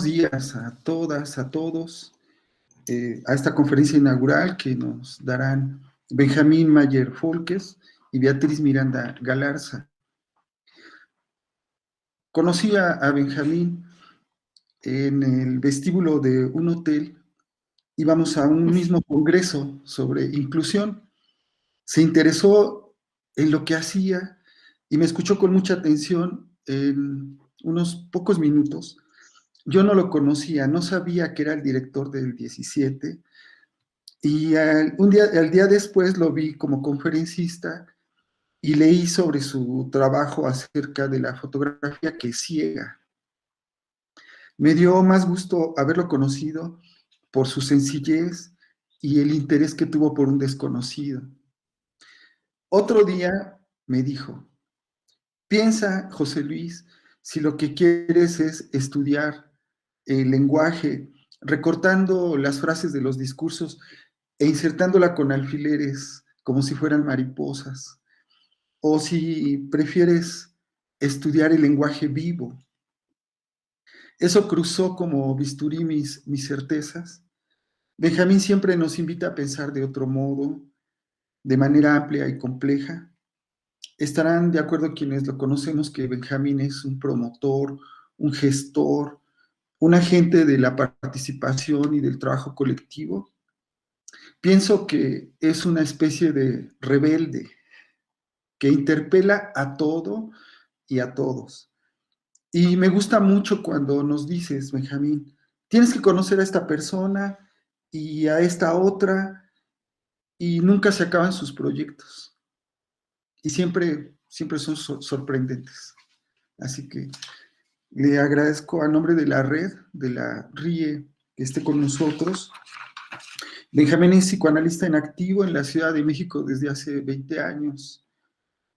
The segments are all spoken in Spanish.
buenos días a todas, a todos, a esta conferencia inaugural que nos darán Benjamín Mayer Folkes y Beatriz Miranda Galarza. Conocí a Benjamín en el vestíbulo de un hotel. Íbamos a un mismo congreso sobre inclusión. Se interesó en lo que hacía y me escuchó con mucha atención en unos pocos minutos. Yo no lo conocía, no sabía que era el director del 17, y al día después lo vi como conferencista y leí sobre su trabajo acerca de la fotografía que ciega. Me dio más gusto haberlo conocido por su sencillez y el interés que tuvo por un desconocido. Otro día me dijo: piensa, José Luis, si lo que quieres es estudiar el lenguaje, recortando las frases de los discursos e insertándola con alfileres como si fueran mariposas, o si prefieres estudiar el lenguaje vivo. Eso cruzó como bisturí mis certezas. Benjamín siempre nos invita a pensar de otro modo, de manera amplia y compleja. Estarán de acuerdo quienes lo conocemos que Benjamín es un promotor, un gestor, un agente de la participación y del trabajo colectivo. Pienso que es una especie de rebelde que interpela a todo y a todos. Y me gusta mucho cuando nos dices, Benjamín, tienes que conocer a esta persona y a esta otra, y nunca se acaban sus proyectos. Y siempre son sorprendentes. Así que le agradezco a nombre de la red, de la RIE, que esté con nosotros. Benjamín es psicoanalista en activo en la Ciudad de México desde hace 20 años.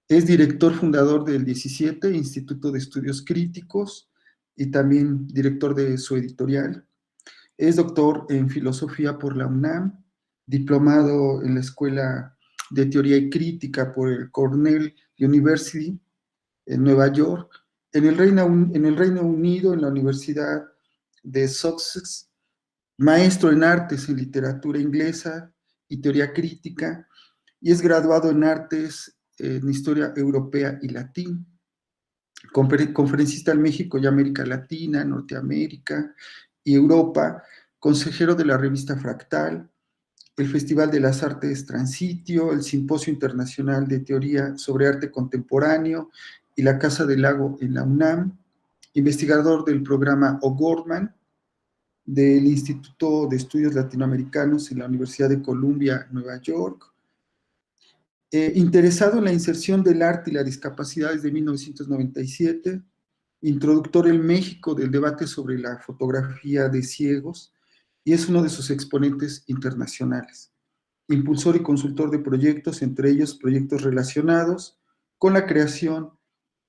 Es director fundador del 17, Instituto de Estudios Críticos, y también director de su editorial. Es doctor en filosofía por la UNAM, diplomado en la Escuela de Teoría y Crítica por el Cornell University en Nueva York, en el Reino Unido, en la Universidad de Sussex, maestro en artes en literatura inglesa y teoría crítica, y es graduado en artes en historia europea y latín, conferencista en México y América Latina, Norteamérica y Europa, consejero de la revista Fractal, el Festival de las Artes Transitio, el Simposio Internacional de Teoría sobre Arte Contemporáneo y la Casa del Lago en la UNAM, investigador del programa O'Gorman, del Instituto de Estudios Latinoamericanos en la Universidad de Columbia, Nueva York, interesado en la inserción del arte y la discapacidad desde 1997, introductor en México del debate sobre la fotografía de ciegos, y es uno de sus exponentes internacionales. Impulsor y consultor de proyectos, entre ellos proyectos relacionados con la creación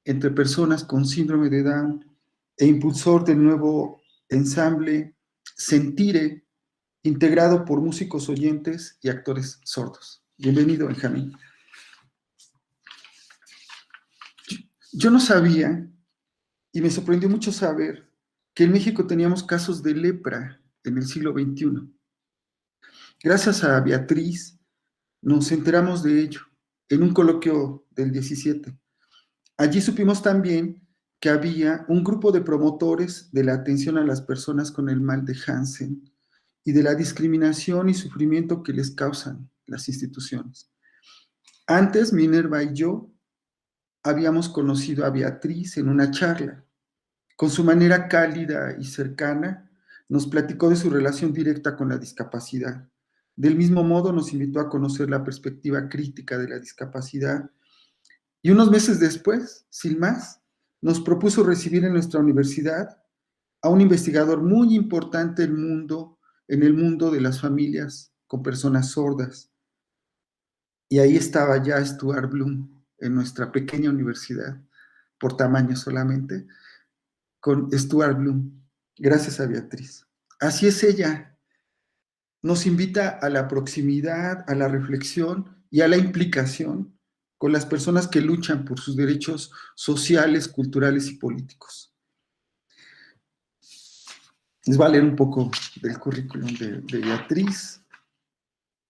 entre personas con síndrome de Down, e impulsor del nuevo ensamble Sentire, integrado por músicos oyentes y actores sordos. Bienvenido, Benjamín. Yo no sabía, y me sorprendió mucho saber, que en México teníamos casos de lepra en el siglo XXI. Gracias a Beatriz nos enteramos de ello en un coloquio del 17. Allí supimos también que había un grupo de promotores de la atención a las personas con el mal de Hansen y de la discriminación y sufrimiento que les causan las instituciones. Antes, Minerva y yo habíamos conocido a Beatriz en una charla. Con su manera cálida y cercana, nos platicó de su relación directa con la discapacidad. Del mismo modo, nos invitó a conocer la perspectiva crítica de la discapacidad, y unos meses después, sin más, nos propuso recibir en nuestra universidad a un investigador muy importante en el mundo de las familias con personas sordas. Y ahí estaba ya Stuart Bloom en nuestra pequeña universidad, por tamaño solamente, con Stuart Bloom, gracias a Beatriz. Así es ella. Nos invita a la proximidad, a la reflexión y a la implicación con las personas que luchan por sus derechos sociales, culturales y políticos. Les voy a leer un poco del currículum de Beatriz.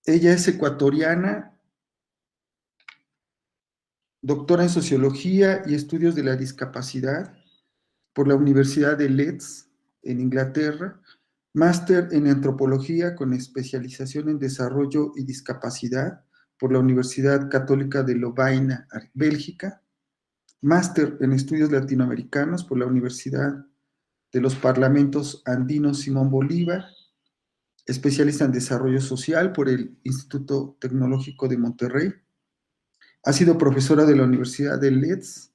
Ella es ecuatoriana, doctora en Sociología y Estudios de la Discapacidad por la Universidad de Leeds, en Inglaterra, máster en Antropología con especialización en Desarrollo y Discapacidad por la Universidad Católica de Lovaina, Bélgica, máster en Estudios Latinoamericanos por la Universidad de los Parlamentos Andinos Simón Bolívar, especialista en Desarrollo Social por el Instituto Tecnológico de Monterrey. Ha sido profesora de la Universidad de Leeds,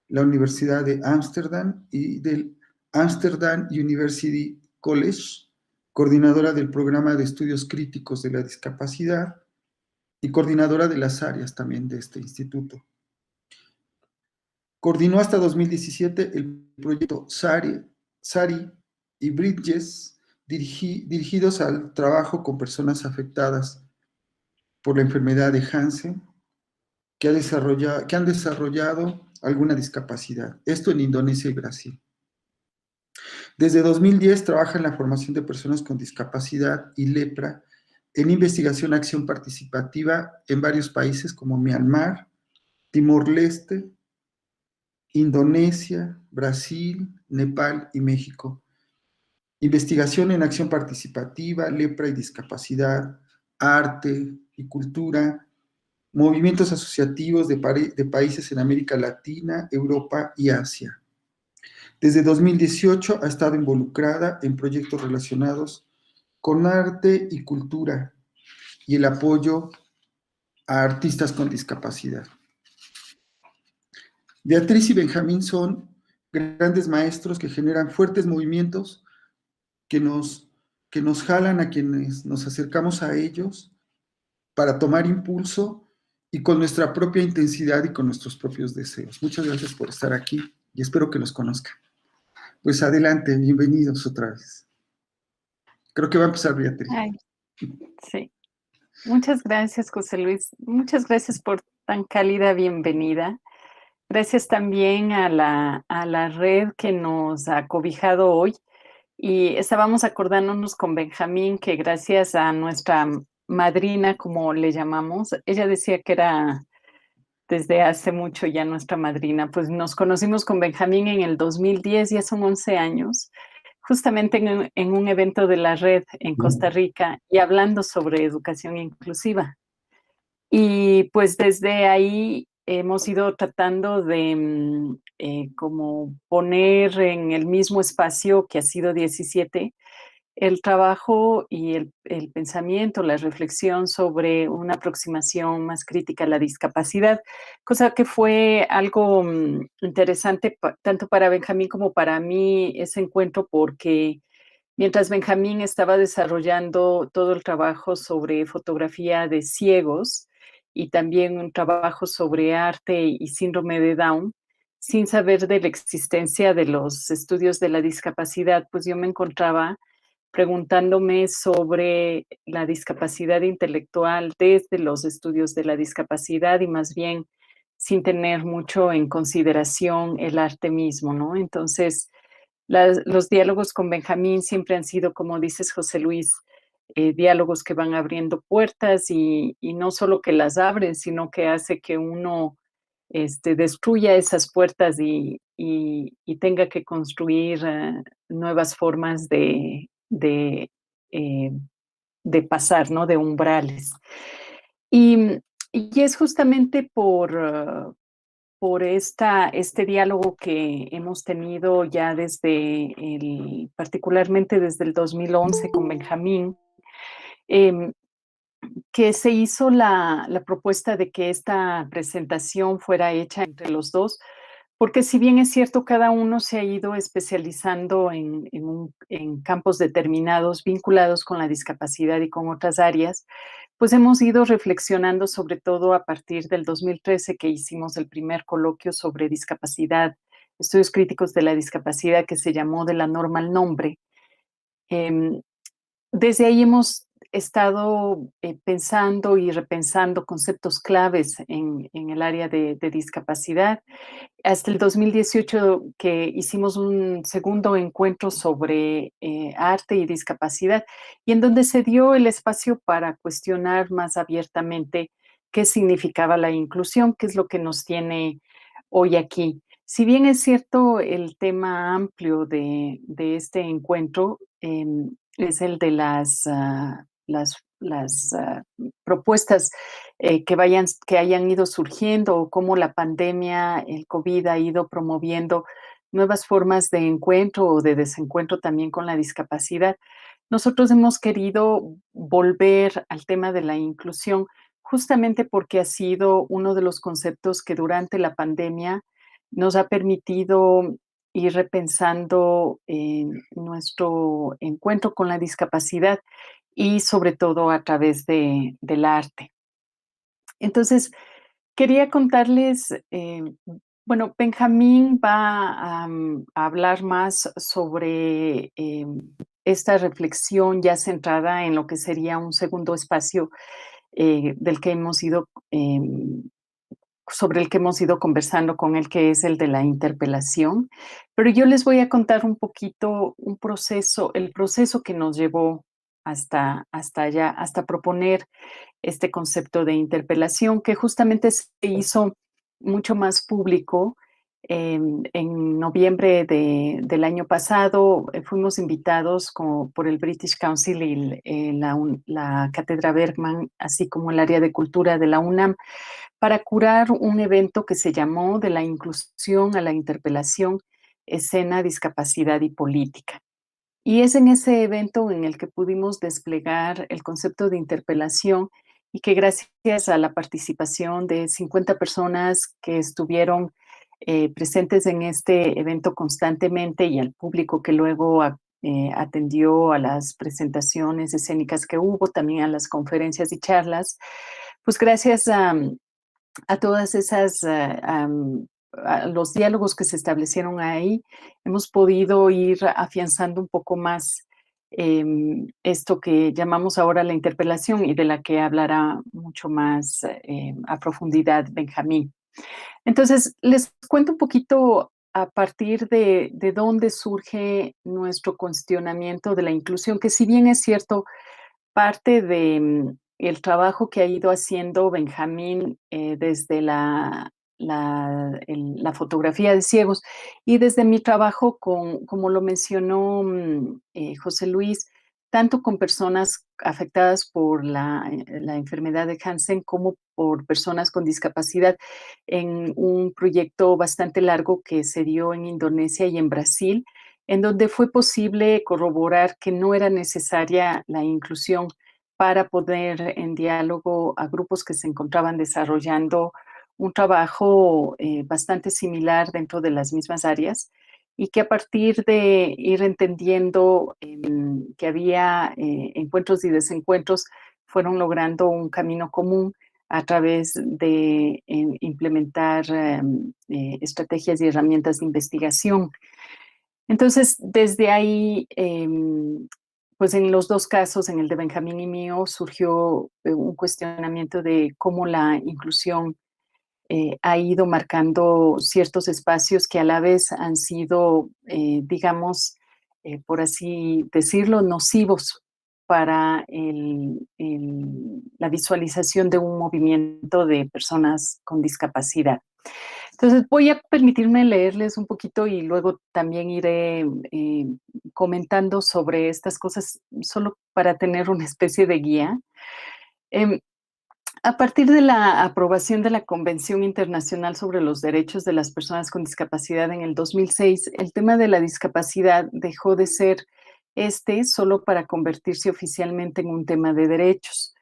la Universidad de Ámsterdam y del Amsterdam University College, coordinadora del programa de estudios críticos de la discapacidad y coordinadora de las áreas también de este instituto. Coordinó hasta 2017 el proyecto SARI y Bridges, dirigidos al trabajo con personas afectadas por la enfermedad de Hansen, que han desarrollado alguna discapacidad. Esto en Indonesia y Brasil. Desde 2010 trabaja en la formación de personas con discapacidad y lepra en investigación acción participativa en varios países como Myanmar, Timor-Leste, Indonesia, Brasil, Nepal y México. Investigación en acción participativa, lepra y discapacidad, arte y cultura, movimientos asociativos de países en América Latina, Europa y Asia. Desde 2018 ha estado involucrada en proyectos relacionados con arte y cultura y el apoyo a artistas con discapacidad. Beatriz y Benjamín son grandes maestros que generan fuertes movimientos que nos jalan a quienes nos acercamos a ellos para tomar impulso y con nuestra propia intensidad y con nuestros propios deseos. Muchas gracias por estar aquí y espero que los conozcan. Pues adelante, bienvenidos otra vez. Creo que va a empezar Beatriz. Ay, sí. Muchas gracias, José Luis. Muchas gracias por tan cálida bienvenida. Gracias también a la red que nos ha cobijado hoy. Y estábamos acordándonos con Benjamín que gracias a nuestra madrina, como le llamamos, ella decía que era desde hace mucho ya nuestra madrina, pues nos conocimos con Benjamín en el 2010, ya son 11 años, justamente en un evento de la red en Costa Rica y hablando sobre educación inclusiva. Y pues desde ahí hemos ido tratando de como poner en el mismo espacio que ha sido 17 el trabajo y el pensamiento, la reflexión sobre una aproximación más crítica a la discapacidad, cosa que fue algo interesante tanto para Benjamín como para mí ese encuentro, porque mientras Benjamín estaba desarrollando todo el trabajo sobre fotografía de ciegos y también un trabajo sobre arte y síndrome de Down, sin saber de la existencia de los estudios de la discapacidad, pues yo me encontraba preguntándome sobre la discapacidad intelectual desde los estudios de la discapacidad y más bien sin tener mucho en consideración el arte mismo, ¿no? Entonces, los diálogos con Benjamín siempre han sido, como dices, José Luis, diálogos que van abriendo puertas y no solo que las abren, sino que hace que uno destruya esas puertas y tenga que construir nuevas formas eh, de pasar, ¿no? De umbrales. Y, y es justamente por este diálogo que hemos tenido ya particularmente desde el 2011 con Benjamín, eh, que se hizo la propuesta de que esta presentación fuera hecha entre los dos, porque si bien es cierto, cada uno se ha ido especializando en campos determinados vinculados con la discapacidad y con otras áreas, pues hemos ido reflexionando sobre todo a partir del 2013 que hicimos el primer coloquio sobre discapacidad, estudios críticos de la discapacidad que se llamó De la norma al nombre. Desde ahí hemos estado pensando y repensando conceptos claves en el área de discapacidad. Hasta el 2018 que hicimos un segundo encuentro sobre arte y discapacidad, y en donde se dio el espacio para cuestionar más abiertamente qué significaba la inclusión, qué es lo que nos tiene hoy aquí. Si bien es cierto, el tema amplio de este encuentro es el de las propuestas que hayan ido surgiendo, o cómo la pandemia, el COVID ha ido promoviendo nuevas formas de encuentro o de desencuentro también con la discapacidad. Nosotros hemos querido volver al tema de la inclusión justamente porque ha sido uno de los conceptos que durante la pandemia nos ha permitido ir repensando nuestro encuentro con la discapacidad y sobre todo a través del arte. Entonces, quería contarles, bueno, Benjamín va a hablar más sobre esta reflexión ya centrada en lo que sería un segundo espacio del que hemos ido, sobre el que hemos ido conversando con él, que es el de la interpelación. Pero yo les voy a contar un poquito el proceso que nos llevó hasta allá, hasta proponer este concepto de interpelación, que justamente se hizo mucho más público. En noviembre del año pasado fuimos invitados por el British Council y la Cátedra Bergman, así como el área de cultura de la UNAM, para curar un evento que se llamó De la inclusión a la interpelación, escena, discapacidad y política. Y es en ese evento en el que pudimos desplegar el concepto de interpelación, y que gracias a la participación de 50 personas que estuvieron presentes en este evento constantemente, y al público que luego atendió a las presentaciones escénicas que hubo, también a las conferencias y charlas, pues gracias a todas esas, a los diálogos que se establecieron ahí, hemos podido ir afianzando un poco más esto que llamamos ahora la interpelación, y de la que hablará mucho más a profundidad Benjamín. Entonces, les cuento un poquito a partir de dónde surge nuestro cuestionamiento de la inclusión, que si bien es cierto, parte de el trabajo que ha ido haciendo Benjamín desde la fotografía de ciegos, y desde mi trabajo como lo mencionó José Luis, tanto con personas afectadas por la enfermedad de Hansen como por personas con discapacidad, en un proyecto bastante largo que se dio en Indonesia y en Brasil, en donde fue posible corroborar que no era necesaria la inclusión para poner en diálogo a grupos que se encontraban desarrollando un trabajo bastante similar dentro de las mismas áreas, y que a partir de ir entendiendo que había encuentros y desencuentros, fueron logrando un camino común a través de implementar estrategias y herramientas de investigación. Entonces, desde ahí, pues en los dos casos, en el de Benjamín y mío, surgió un cuestionamiento de cómo la inclusión ha ido marcando ciertos espacios que a la vez han sido, digamos, por así decirlo, nocivos para la visualización de un movimiento de personas con discapacidad. Entonces, voy a permitirme leerles un poquito y luego también iré comentando sobre estas cosas, solo para tener una especie de guía. Em, a partir de la aprobación de la Convención Internacional sobre los Derechos de las Personas con Discapacidad en el 2006, el tema de la discapacidad dejó de ser solo para convertirse oficialmente en un tema de derechos.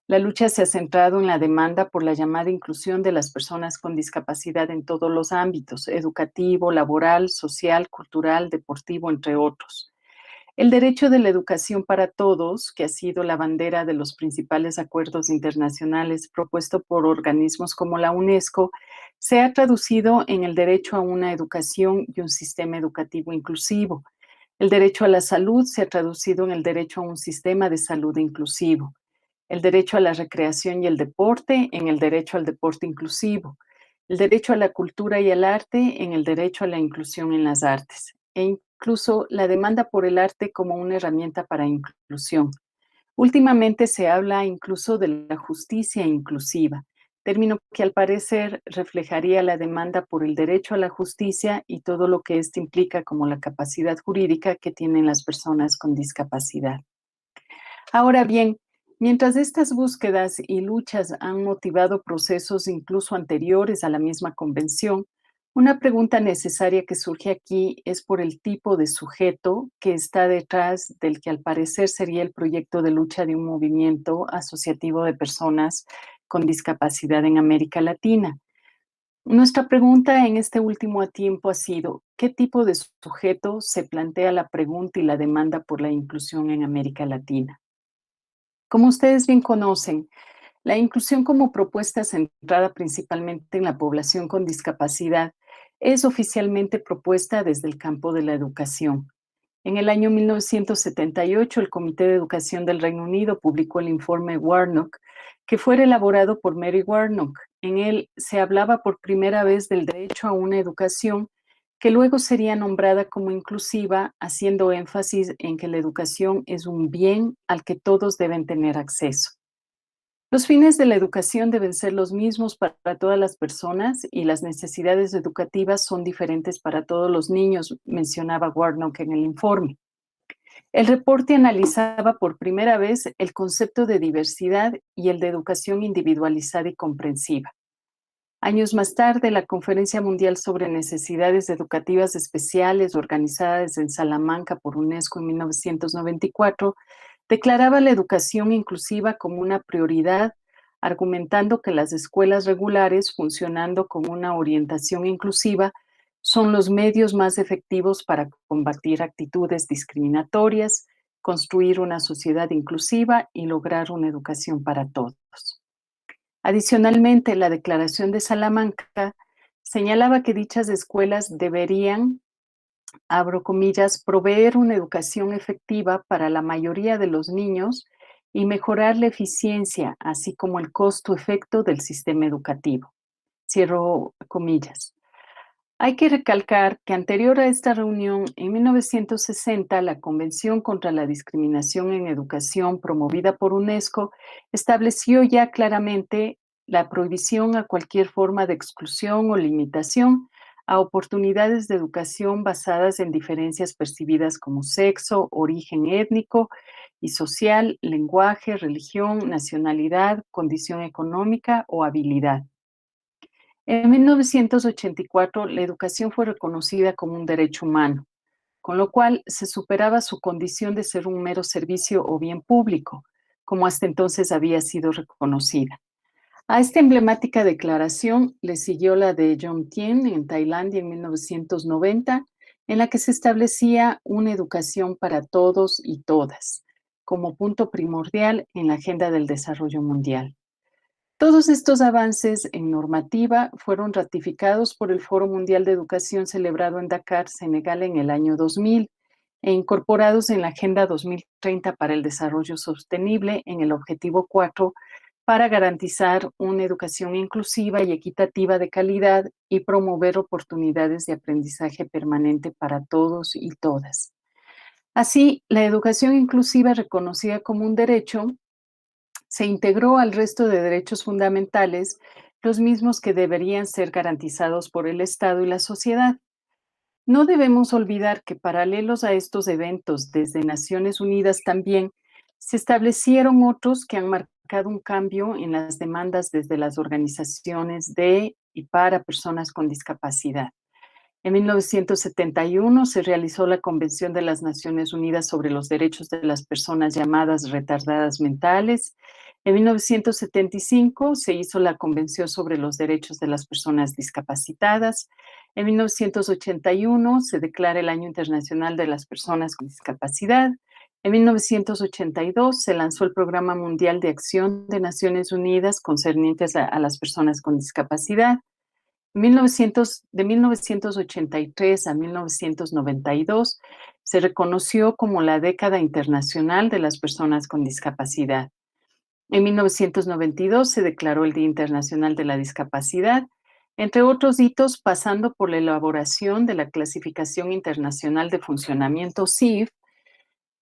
La lucha se ha centrado en la demanda por la llamada inclusión de las personas con discapacidad en todos los ámbitos: educativo, laboral, social, cultural, deportivo, entre otros. El derecho de la educación para todos, que ha sido la bandera de los principales acuerdos internacionales propuesto por organismos como la UNESCO, se ha traducido en el derecho a una educación y un sistema educativo inclusivo. El derecho a la salud se ha traducido en el derecho a un sistema de salud inclusivo. El derecho a la recreación y el deporte en el derecho al deporte inclusivo. El derecho a la cultura y al arte en el derecho a la inclusión en las artes. E incluso la demanda por el arte como una herramienta para inclusión. Últimamente se habla incluso de la justicia inclusiva, término que al parecer reflejaría la demanda por el derecho a la justicia y todo lo que esto implica como la capacidad jurídica que tienen las personas con discapacidad. Ahora bien, mientras estas búsquedas y luchas han motivado procesos incluso anteriores a la misma convención, una pregunta necesaria que surge aquí es por el tipo de sujeto que está detrás del que al parecer sería el proyecto de lucha de un movimiento asociativo de personas con discapacidad en América Latina. Nuestra pregunta en este último tiempo ha sido, ¿qué tipo de sujeto se plantea la pregunta y la demanda por la inclusión en América Latina? Como ustedes bien conocen, la inclusión como propuesta centrada principalmente en la población con discapacidad es oficialmente propuesta desde el campo de la educación. En el año 1978, el Comité de Educación del Reino Unido publicó el informe Warnock, que fue elaborado por Mary Warnock. En él se hablaba por primera vez del derecho a una educación que luego sería nombrada como inclusiva, haciendo énfasis en que la educación es un bien al que todos deben tener acceso. Los fines de la educación deben ser los mismos para todas las personas y las necesidades educativas son diferentes para todos los niños, mencionaba Warnock en el informe. El reporte analizaba por primera vez el concepto de diversidad y el de educación individualizada y comprensiva. Años más tarde, la Conferencia Mundial sobre Necesidades Educativas Especiales, organizada en Salamanca por UNESCO en 1994, declaraba la educación inclusiva como una prioridad, argumentando que las escuelas regulares, funcionando con una orientación inclusiva, son los medios más efectivos para combatir actitudes discriminatorias, construir una sociedad inclusiva y lograr una educación para todos. Adicionalmente, la Declaración de Salamanca señalaba que dichas escuelas deberían, abro comillas, proveer una educación efectiva para la mayoría de los niños y mejorar la eficiencia, así como el costo-efecto del sistema educativo. Cierro comillas. Hay que recalcar que anterior a esta reunión, en 1960, la Convención contra la Discriminación en Educación, promovida por UNESCO, estableció ya claramente la prohibición a cualquier forma de exclusión o limitación a oportunidades de educación basadas en diferencias percibidas como sexo, origen étnico y social, lenguaje, religión, nacionalidad, condición económica o habilidad. En 1984, la educación fue reconocida como un derecho humano, con lo cual se superaba su condición de ser un mero servicio o bien público, como hasta entonces había sido reconocida. A esta emblemática declaración le siguió la de Jomtien en Tailandia en 1990, en la que se establecía una educación para todos y todas, como punto primordial en la agenda del desarrollo mundial. Todos estos avances en normativa fueron ratificados por el Foro Mundial de Educación celebrado en Dakar, Senegal, en el año 2000 e incorporados en la Agenda 2030 para el Desarrollo Sostenible en el Objetivo 4 para garantizar una educación inclusiva y equitativa de calidad y promover oportunidades de aprendizaje permanente para todos y todas. Así, la educación inclusiva reconocida como un derecho se integró al resto de derechos fundamentales, los mismos que deberían ser garantizados por el Estado y la sociedad. No debemos olvidar que paralelos a estos eventos desde Naciones Unidas también se establecieron otros que han marcado un cambio en las demandas desde las organizaciones de y para personas con discapacidad. En 1971 se realizó la Convención de las Naciones Unidas sobre los Derechos de las Personas llamadas retardadas mentales. En 1975 se hizo la Convención sobre los Derechos de las Personas Discapacitadas. En 1981 se declara el Año Internacional de las Personas con Discapacidad. En 1982 se lanzó el Programa Mundial de Acción de Naciones Unidas concernientes a las personas con discapacidad. De 1983 a 1992 Se reconoció como la década internacional de las personas con discapacidad. En 1992 se declaró el Día Internacional de la Discapacidad, entre otros hitos pasando por la elaboración de la Clasificación Internacional de Funcionamiento CIF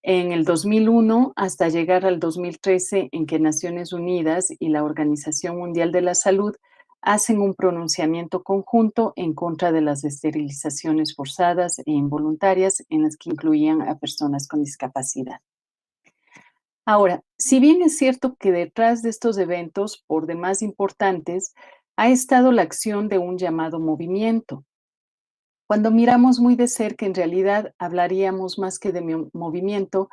en el 2001 hasta llegar al 2013 en que Naciones Unidas y la Organización Mundial de la Salud hacen un pronunciamiento conjunto en contra de las esterilizaciones forzadas e involuntarias en las que incluían a personas con discapacidad. Ahora, si bien es cierto que detrás de estos eventos, por demás importantes, ha estado la acción de un llamado movimiento. Cuando miramos muy de cerca, en realidad hablaríamos más que de movimiento,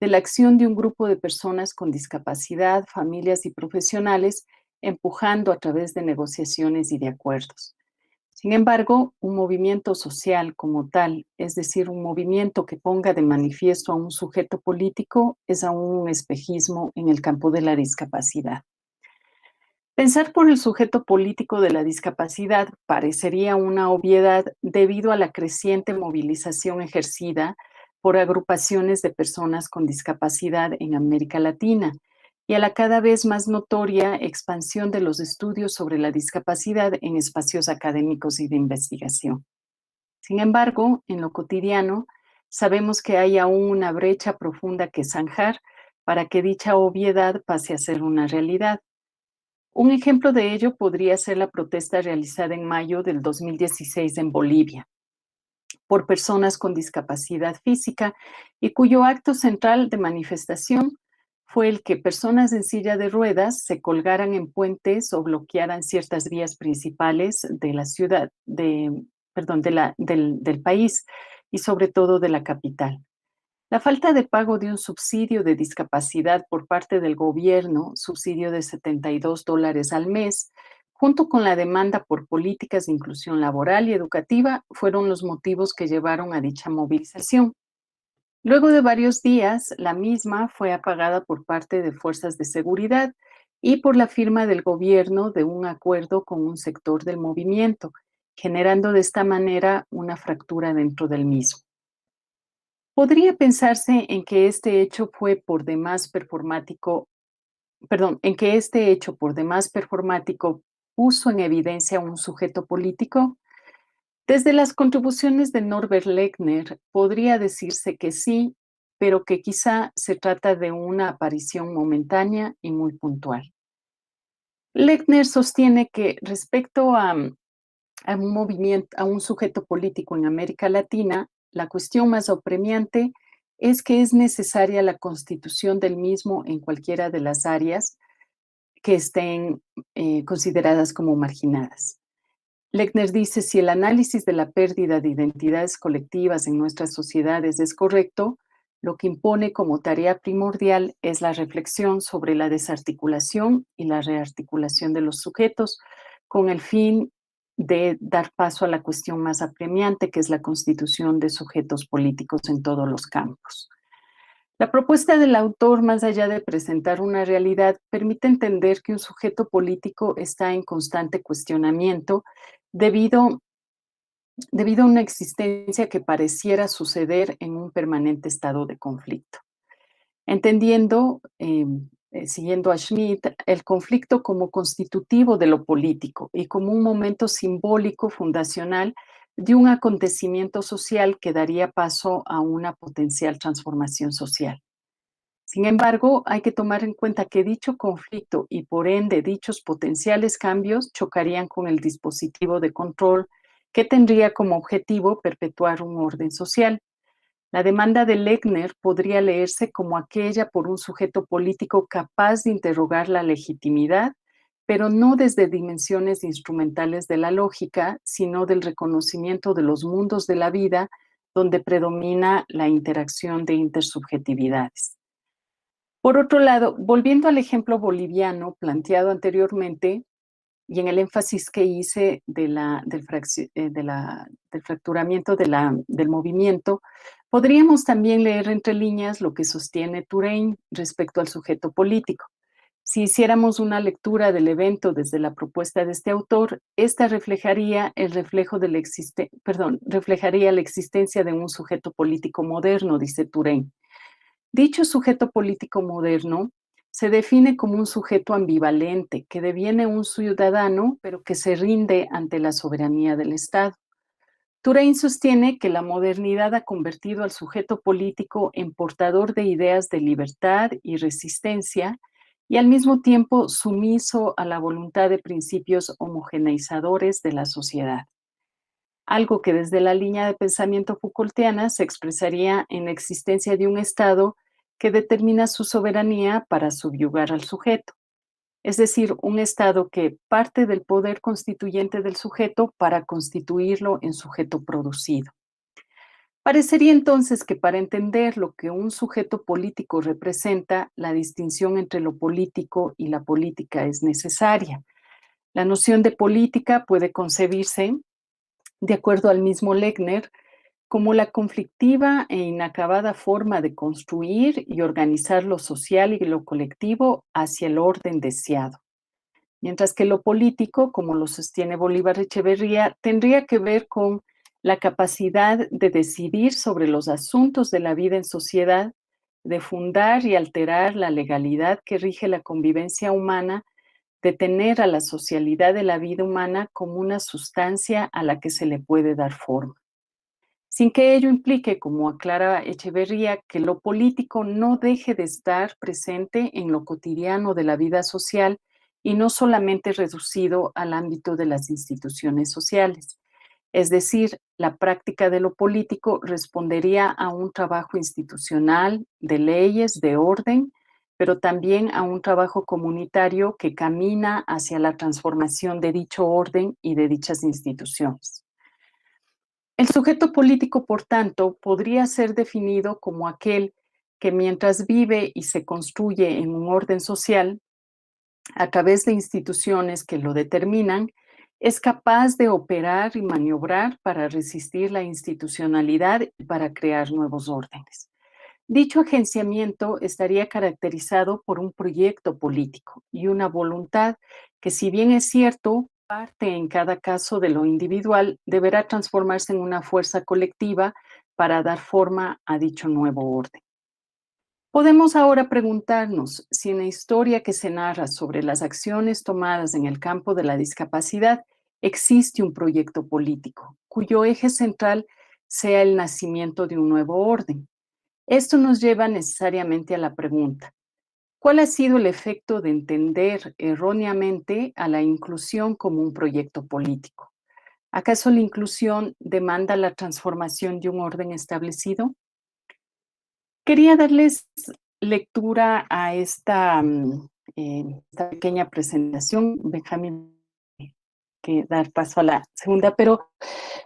de la acción de un grupo de personas con discapacidad, familias y profesionales, empujando a través de negociaciones y de acuerdos. Sin embargo, un movimiento social como tal, es decir, un movimiento que ponga de manifiesto a un sujeto político, es aún un espejismo en el campo de la discapacidad. Pensar por el sujeto político de la discapacidad parecería una obviedad debido a la creciente movilización ejercida por agrupaciones de personas con discapacidad en América Latina y a la cada vez más notoria expansión de los estudios sobre la discapacidad en espacios académicos y de investigación. Sin embargo, en lo cotidiano, sabemos que hay aún una brecha profunda que zanjar para que dicha obviedad pase a ser una realidad. Un ejemplo de ello podría ser la protesta realizada en mayo del 2016 en Bolivia por personas con discapacidad física y cuyo acto central de manifestación fue el que personas en silla de ruedas se colgaran en puentes o bloquearan ciertas vías principales de la ciudad, del país y sobre todo de la capital. La falta de pago de un subsidio de discapacidad por parte del gobierno, subsidio de $72 al mes, junto con la demanda por políticas de inclusión laboral y educativa, fueron los motivos que llevaron a dicha movilización. Luego de varios días, la misma fue apagada por parte de fuerzas de seguridad y por la firma del gobierno de un acuerdo con un sector del movimiento, generando de esta manera una fractura dentro del mismo. Podría pensarse en que este hecho fue por demás performático, en que este hecho por demás performático puso en evidencia un sujeto político. Desde las contribuciones de Norbert Lechner podría decirse que sí, pero que quizá se trata de una aparición momentánea y muy puntual. Lechner sostiene que respecto a un movimiento, a un sujeto político en América Latina, la cuestión más apremiante es que es necesaria la constitución del mismo en cualquiera de las áreas que estén consideradas como marginadas. Lechner dice, si el análisis de la pérdida de identidades colectivas en nuestras sociedades es correcto, lo que impone como tarea primordial es la reflexión sobre la desarticulación y la rearticulación de los sujetos con el fin de dar paso a la cuestión más apremiante, que es la constitución de sujetos políticos en todos los campos. La propuesta del autor, más allá de presentar una realidad, permite entender que un sujeto político está en constante cuestionamiento debido a una existencia que pareciera suceder en un permanente estado de conflicto. Entendiendo, siguiendo a Schmidt, el conflicto como constitutivo de lo político y como un momento simbólico fundacional de un acontecimiento social que daría paso a una potencial transformación social. Sin embargo, hay que tomar en cuenta que dicho conflicto y por ende dichos potenciales cambios chocarían con el dispositivo de control que tendría como objetivo perpetuar un orden social. La demanda de Lechner podría leerse como aquella por un sujeto político capaz de interrogar la legitimidad, pero no desde dimensiones instrumentales de la lógica, sino del reconocimiento de los mundos de la vida donde predomina la interacción de intersubjetividades. Por otro lado, volviendo al ejemplo boliviano planteado anteriormente y en el énfasis que hice del fracturamiento del movimiento, podríamos también leer entre líneas lo que sostiene Touraine respecto al sujeto político. Si hiciéramos una lectura del evento desde la propuesta de este autor, esta reflejaría reflejaría la existencia de un sujeto político moderno, dice Touraine. Dicho sujeto político moderno se define como un sujeto ambivalente que deviene un ciudadano, pero que se rinde ante la soberanía del Estado. Touraine sostiene que la modernidad ha convertido al sujeto político en portador de ideas de libertad y resistencia y al mismo tiempo sumiso a la voluntad de principios homogeneizadores de la sociedad. Algo que desde la línea de pensamiento Foucaultiana se expresaría en la existencia de un Estado que determina su soberanía para subyugar al sujeto, es decir, un Estado que parte del poder constituyente del sujeto para constituirlo en sujeto producido. Parecería entonces que para entender lo que un sujeto político representa, la distinción entre lo político y la política es necesaria. La noción de política puede concebirse, de acuerdo al mismo Lechner, como la conflictiva e inacabada forma de construir y organizar lo social y lo colectivo hacia el orden deseado. Mientras que lo político, como lo sostiene Bolívar Echeverría, tendría que ver con la capacidad de decidir sobre los asuntos de la vida en sociedad, de fundar y alterar la legalidad que rige la convivencia humana, de tener a la socialidad de la vida humana como una sustancia a la que se le puede dar forma. Sin que ello implique, como aclara Echeverría, que lo político no deje de estar presente en lo cotidiano de la vida social y no solamente reducido al ámbito de las instituciones sociales. Es decir, la práctica de lo político respondería a un trabajo institucional, de leyes, de orden, pero también a un trabajo comunitario que camina hacia la transformación de dicho orden y de dichas instituciones. El sujeto político, por tanto, podría ser definido como aquel que mientras vive y se construye en un orden social, a través de instituciones que lo determinan, es capaz de operar y maniobrar para resistir la institucionalidad y para crear nuevos órdenes. Dicho agenciamiento estaría caracterizado por un proyecto político y una voluntad que, si bien es cierto, parte en cada caso de lo individual, deberá transformarse en una fuerza colectiva para dar forma a dicho nuevo orden. Podemos ahora preguntarnos si en la historia que se narra sobre las acciones tomadas en el campo de la discapacidad existe un proyecto político cuyo eje central sea el nacimiento de un nuevo orden. Esto nos lleva necesariamente a la pregunta: ¿cuál ha sido el efecto de entender erróneamente a la inclusión como un proyecto político? ¿Acaso la inclusión demanda la transformación de un orden establecido? Quería darles lectura a esta pequeña presentación, Benjamín, que dar paso a la segunda, pero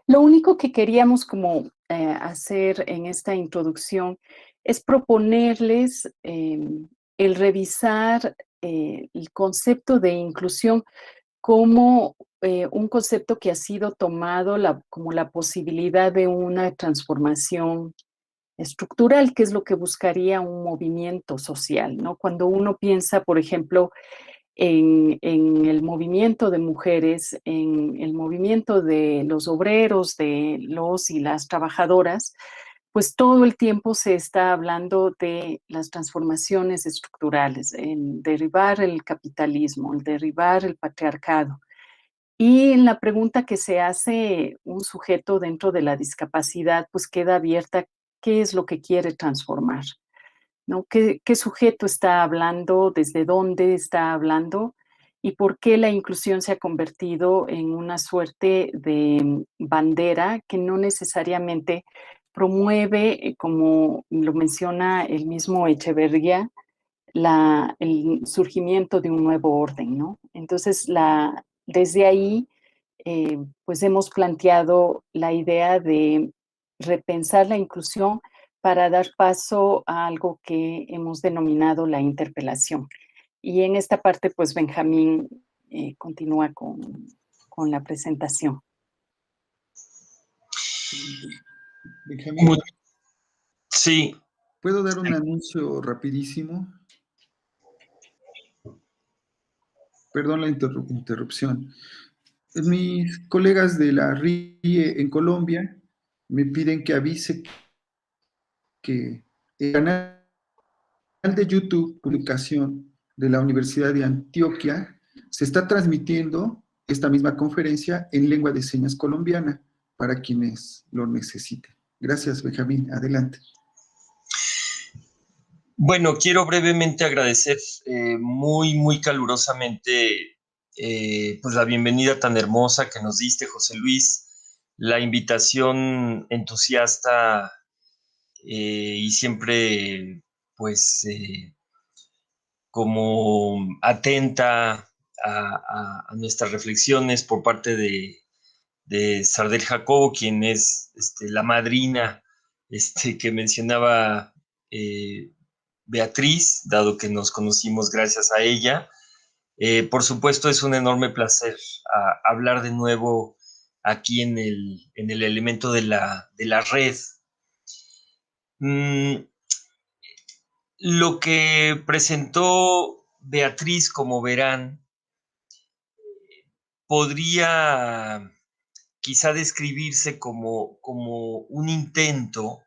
lo único que queríamos como hacer en esta introducción es proponerles el revisar el concepto de inclusión como un concepto que ha sido tomado como la posibilidad de una transformación estructural, que es lo que buscaría un movimiento social, ¿no? Cuando uno piensa, por ejemplo, en el movimiento de mujeres, en el movimiento de los obreros, de los y las trabajadoras, pues todo el tiempo se está hablando de las transformaciones estructurales, en derribar el capitalismo, en derribar el patriarcado. Y en la pregunta que se hace un sujeto dentro de la discapacidad, pues queda abierta: ¿qué es lo que quiere transformar? ¿No? ¿Qué sujeto está hablando? ¿Desde dónde está hablando? ¿Y por qué la inclusión se ha convertido en una suerte de bandera que no necesariamente promueve, como lo menciona el mismo Echeverría, el surgimiento de un nuevo orden, ¿no? Entonces, desde ahí, pues hemos planteado la idea de repensar la inclusión para dar paso a algo que hemos denominado la interpelación. Y en esta parte, pues Benjamín continúa con la presentación. Benjamín, Sí. ¿puedo dar un anuncio rapidísimo? perdón la interrupción. Mis colegas de la RIE en Colombia me piden que avise que el canal de YouTube, publicación de la Universidad de Antioquia, se está transmitiendo esta misma conferencia en lengua de señas colombiana para quienes lo necesiten. Gracias, Benjamín. Adelante. Bueno, quiero brevemente agradecer muy calurosamente pues la bienvenida tan hermosa que nos diste, José Luis, la invitación entusiasta y siempre pues como atenta a nuestras reflexiones por parte de Sardel Jacobo, quien es la madrina que mencionaba Beatriz, dado que nos conocimos gracias a ella. Por supuesto, es un enorme placer hablar de nuevo aquí en el elemento de la red. Lo que presentó Beatriz, como verán, podría quizá describirse como un intento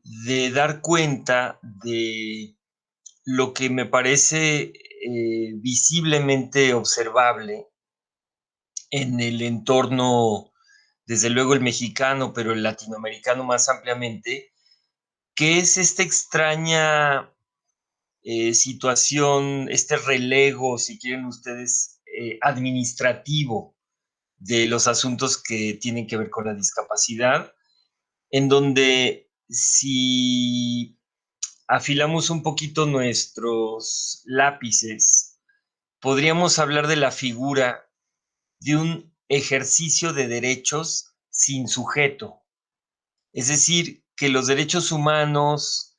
de dar cuenta de lo que me parece visiblemente observable en el entorno, desde luego el mexicano, pero el latinoamericano más ampliamente, que es esta extraña situación, este relego, si quieren ustedes, administrativo de los asuntos que tienen que ver con la discapacidad, en donde si afilamos un poquito nuestros lápices, podríamos hablar de la figura de un ejercicio de derechos sin sujeto. Es decir, que los derechos humanos,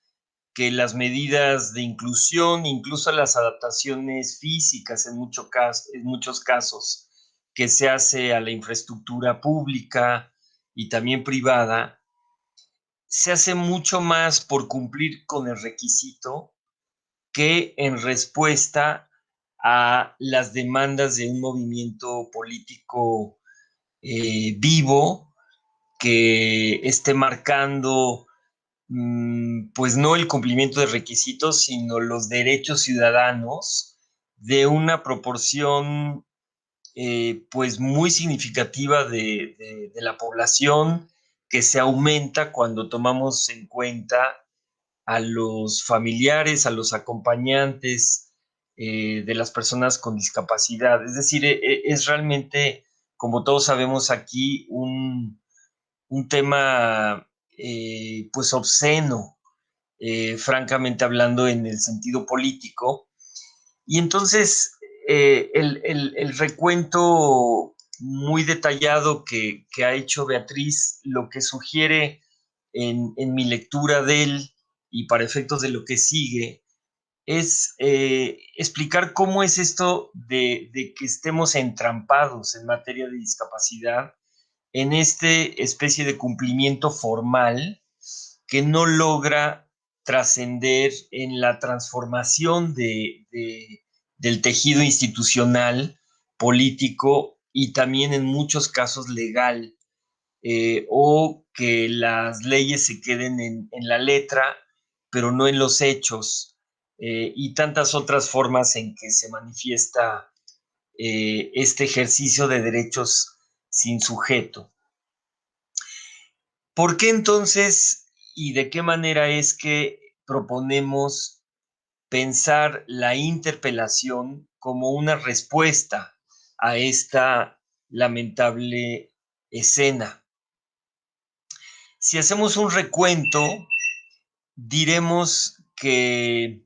que las medidas de inclusión, incluso las adaptaciones físicas en muchos casos, que se hace a la infraestructura pública y también privada, se hace mucho más por cumplir con el requisito que en respuesta a las demandas de un movimiento político vivo que esté marcando pues no el cumplimiento de requisitos, sino los derechos ciudadanos de una proporción pues muy significativa de la población, que se aumenta cuando tomamos en cuenta a los familiares, a los acompañantes de las personas con discapacidad. Es decir, es realmente, como todos sabemos aquí, un tema pues obsceno, francamente hablando, en el sentido político. Y entonces el recuento muy detallado que ha hecho Beatriz, lo que sugiere en mi lectura de él y para efectos de lo que sigue, es explicar cómo es esto de que estemos entrampados en materia de discapacidad en esta especie de cumplimiento formal que no logra trascender en la transformación del tejido institucional, político y también en muchos casos legal, o que las leyes se queden en la letra, pero no en los hechos, y tantas otras formas en que se manifiesta este ejercicio de derechos sin sujeto. ¿Por qué entonces y de qué manera es que proponemos pensar la interpelación como una respuesta a esta lamentable escena? Si hacemos un recuento, diremos que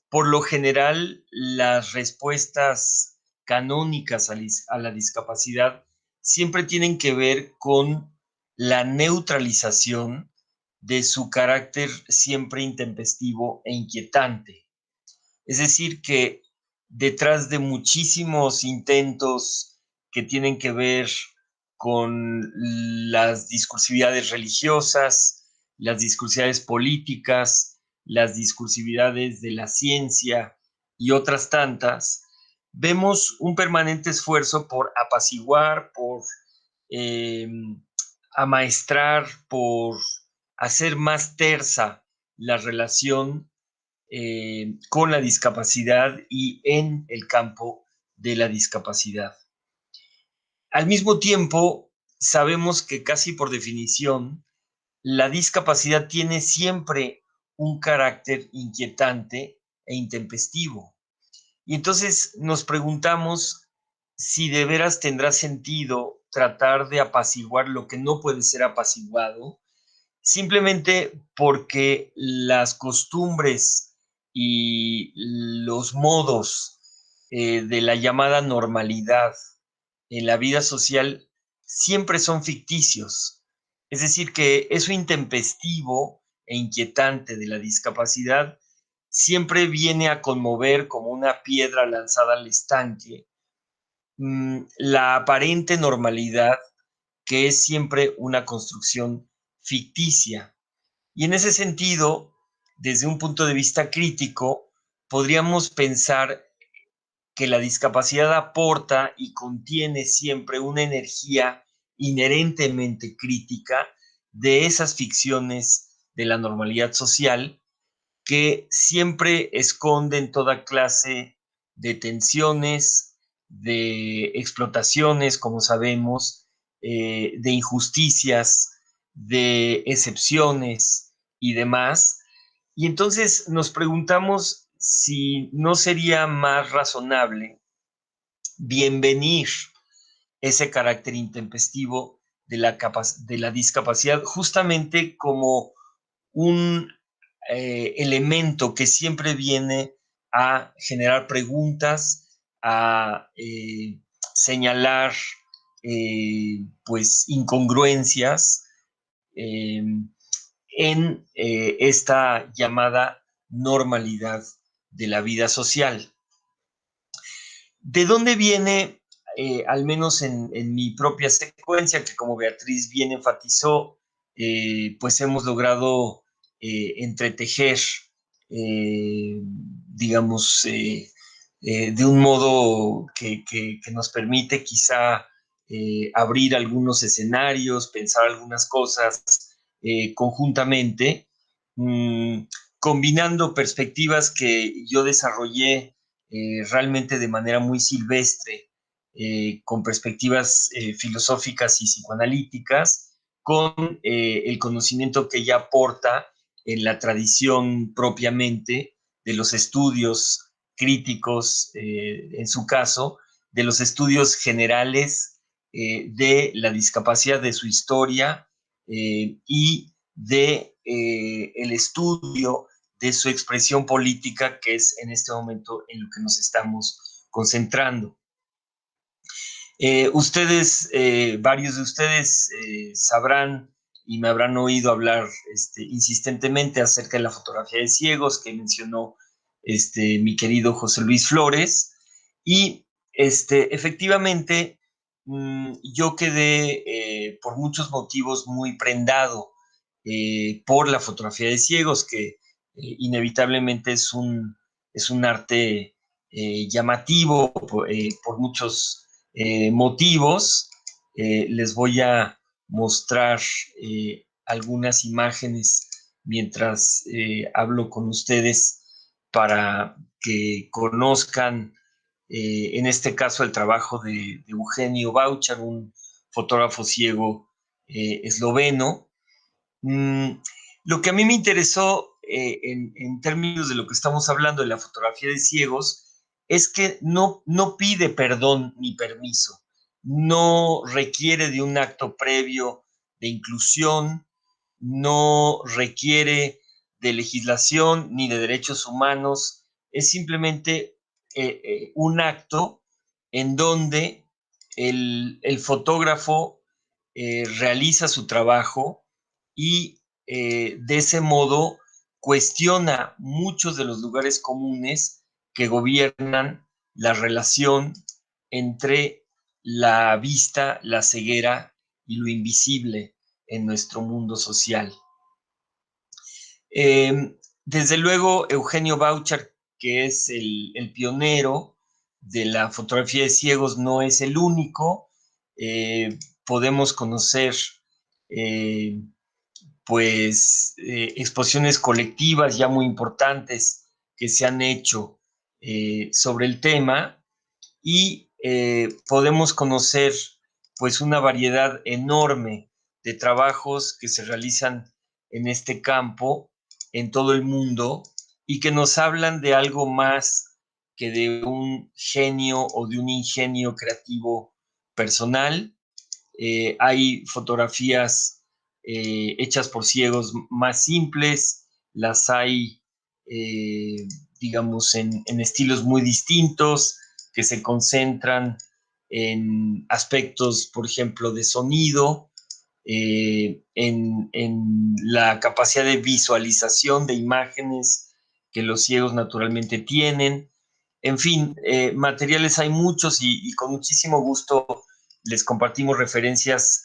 por lo general las respuestas canónicas a la discapacidad siempre tienen que ver con la neutralización de su carácter siempre intempestivo e inquietante. Es decir, que detrás de muchísimos intentos que tienen que ver con las discursividades religiosas, las discursividades políticas, las discursividades de la ciencia y otras tantas, vemos un permanente esfuerzo por apaciguar, por amaestrar, por hacer más tersa la relación con la discapacidad y en el campo de la discapacidad. Al mismo tiempo, sabemos que casi por definición, la discapacidad tiene siempre un carácter inquietante e intempestivo. Y entonces nos preguntamos si de veras tendrá sentido tratar de apaciguar lo que no puede ser apaciguado, simplemente porque las costumbres y los modos de la llamada normalidad en la vida social siempre son ficticios. Es decir, que eso intempestivo e inquietante de la discapacidad siempre viene a conmover como una piedra lanzada al estanque la aparente normalidad, que es siempre una construcción ficticia. Y en ese sentido, desde un punto de vista crítico, podríamos pensar que la discapacidad aporta y contiene siempre una energía inherentemente crítica de esas ficciones de la normalidad social que siempre esconden toda clase de tensiones, de explotaciones, como sabemos, de injusticias, de excepciones y demás. Y entonces nos preguntamos si no sería más razonable bienvenir ese carácter intempestivo de la discapacidad justamente como un elemento que siempre viene a generar preguntas, a señalar pues incongruencias en esta llamada normalidad de la vida social. ¿De dónde viene, al menos en mi propia secuencia, que como Beatriz bien enfatizó, pues hemos logrado entretejer, digamos, de un modo que nos permite quizá abrir algunos escenarios, pensar algunas cosas conjuntamente, combinando perspectivas que yo desarrollé realmente de manera muy silvestre, con perspectivas filosóficas y psicoanalíticas, con el conocimiento que ella aporta en la tradición propiamente de los estudios críticos, en su caso, de los estudios generales de la discapacidad, de su historia y de el estudio de su expresión política, que es en este momento en lo que nos estamos concentrando. Varios de ustedes sabrán y me habrán oído hablar insistentemente acerca de la fotografía de ciegos que mencionó mi querido José Luis Flores. Y efectivamente, yo quedé por muchos motivos muy prendado por la fotografía de ciegos, que inevitablemente es un arte llamativo por muchos motivos. Les voy a mostrar algunas imágenes mientras hablo con ustedes para que conozcan, en este caso, el trabajo de Eugenio Bauchar, un fotógrafo ciego esloveno. Lo que a mí me interesó en términos de lo que estamos hablando de la fotografía de ciegos es que no pide perdón ni permiso, no requiere de un acto previo de inclusión, no requiere de legislación ni de derechos humanos, es simplemente un acto en donde el fotógrafo realiza su trabajo y de ese modo cuestiona muchos de los lugares comunes que gobiernan la relación entre la vista, la ceguera y lo invisible en nuestro mundo social. Desde luego, Eugenio Bauchar, que es el pionero, de la fotografía de ciegos no es el único. Podemos conocer exposiciones colectivas ya muy importantes que se han hecho sobre el tema, y podemos conocer pues una variedad enorme de trabajos que se realizan en este campo en todo el mundo y que nos hablan de algo más que de un genio o de un ingenio creativo personal. Hay fotografías hechas por ciegos más simples, las hay, digamos, en estilos muy distintos, que se concentran en aspectos, por ejemplo, de sonido, en la capacidad de visualización de imágenes que los ciegos naturalmente tienen. En fin, materiales hay muchos y con muchísimo gusto les compartimos referencias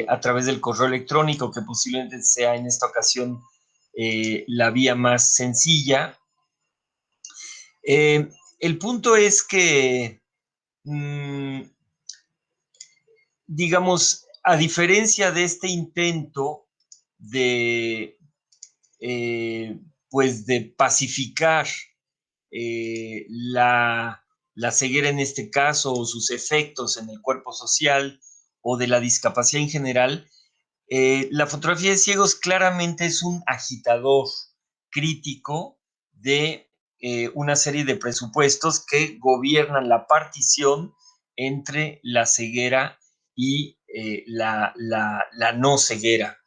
a través del correo electrónico, que posiblemente sea en esta ocasión la vía más sencilla. El punto es que, digamos, a diferencia de este intento de, pues de pacificar la ceguera en este caso, o sus efectos en el cuerpo social, o de la discapacidad en general, la fotografía de ciegos claramente es un agitador crítico de una serie de presupuestos que gobiernan la partición entre la ceguera y la no ceguera.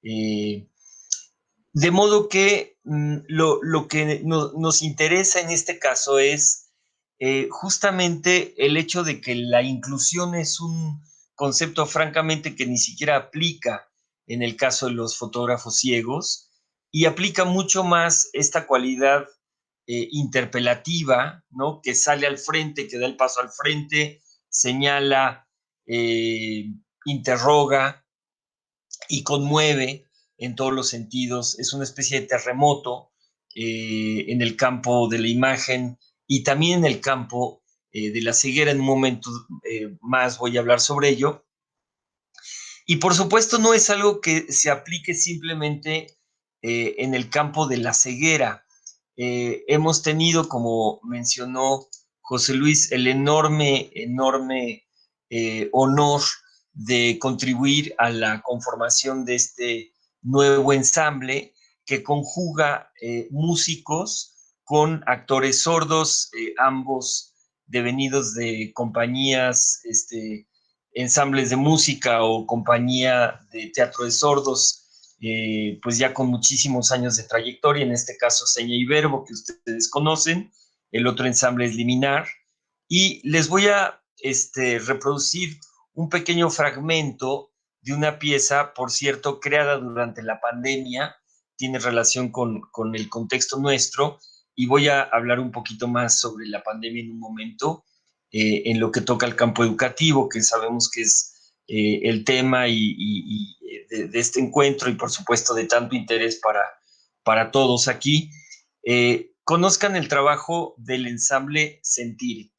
De modo que lo que nos interesa en este caso es justamente el hecho de que la inclusión es un concepto francamente que ni siquiera aplica en el caso de los fotógrafos ciegos, y aplica mucho más esta cualidad interpelativa, ¿no? Que sale al frente, que da el paso al frente, señala, interroga y conmueve en todos los sentidos. Es una especie de terremoto en el campo de la imagen y también en el campo de la ceguera. En un momento más voy a hablar sobre ello. Y por supuesto no es algo que se aplique simplemente en el campo de la ceguera. Hemos tenido, como mencionó José Luis, el enorme honor de contribuir a la conformación de este nuevo ensamble que conjuga músicos con actores sordos, ambos devenidos de compañías, ensambles de música o compañía de teatro de sordos, pues ya con muchísimos años de trayectoria, en este caso Seña y Verbo, que ustedes conocen. El otro ensamble es Liminar, y les voy a reproducir un pequeño fragmento de una pieza, por cierto, creada durante la pandemia, tiene relación con el contexto nuestro, y voy a hablar un poquito más sobre la pandemia en un momento, en lo que toca al campo educativo, que sabemos que es el tema de este encuentro, y por supuesto de tanto interés para todos aquí. Conozcan el trabajo del ensamble Sentir.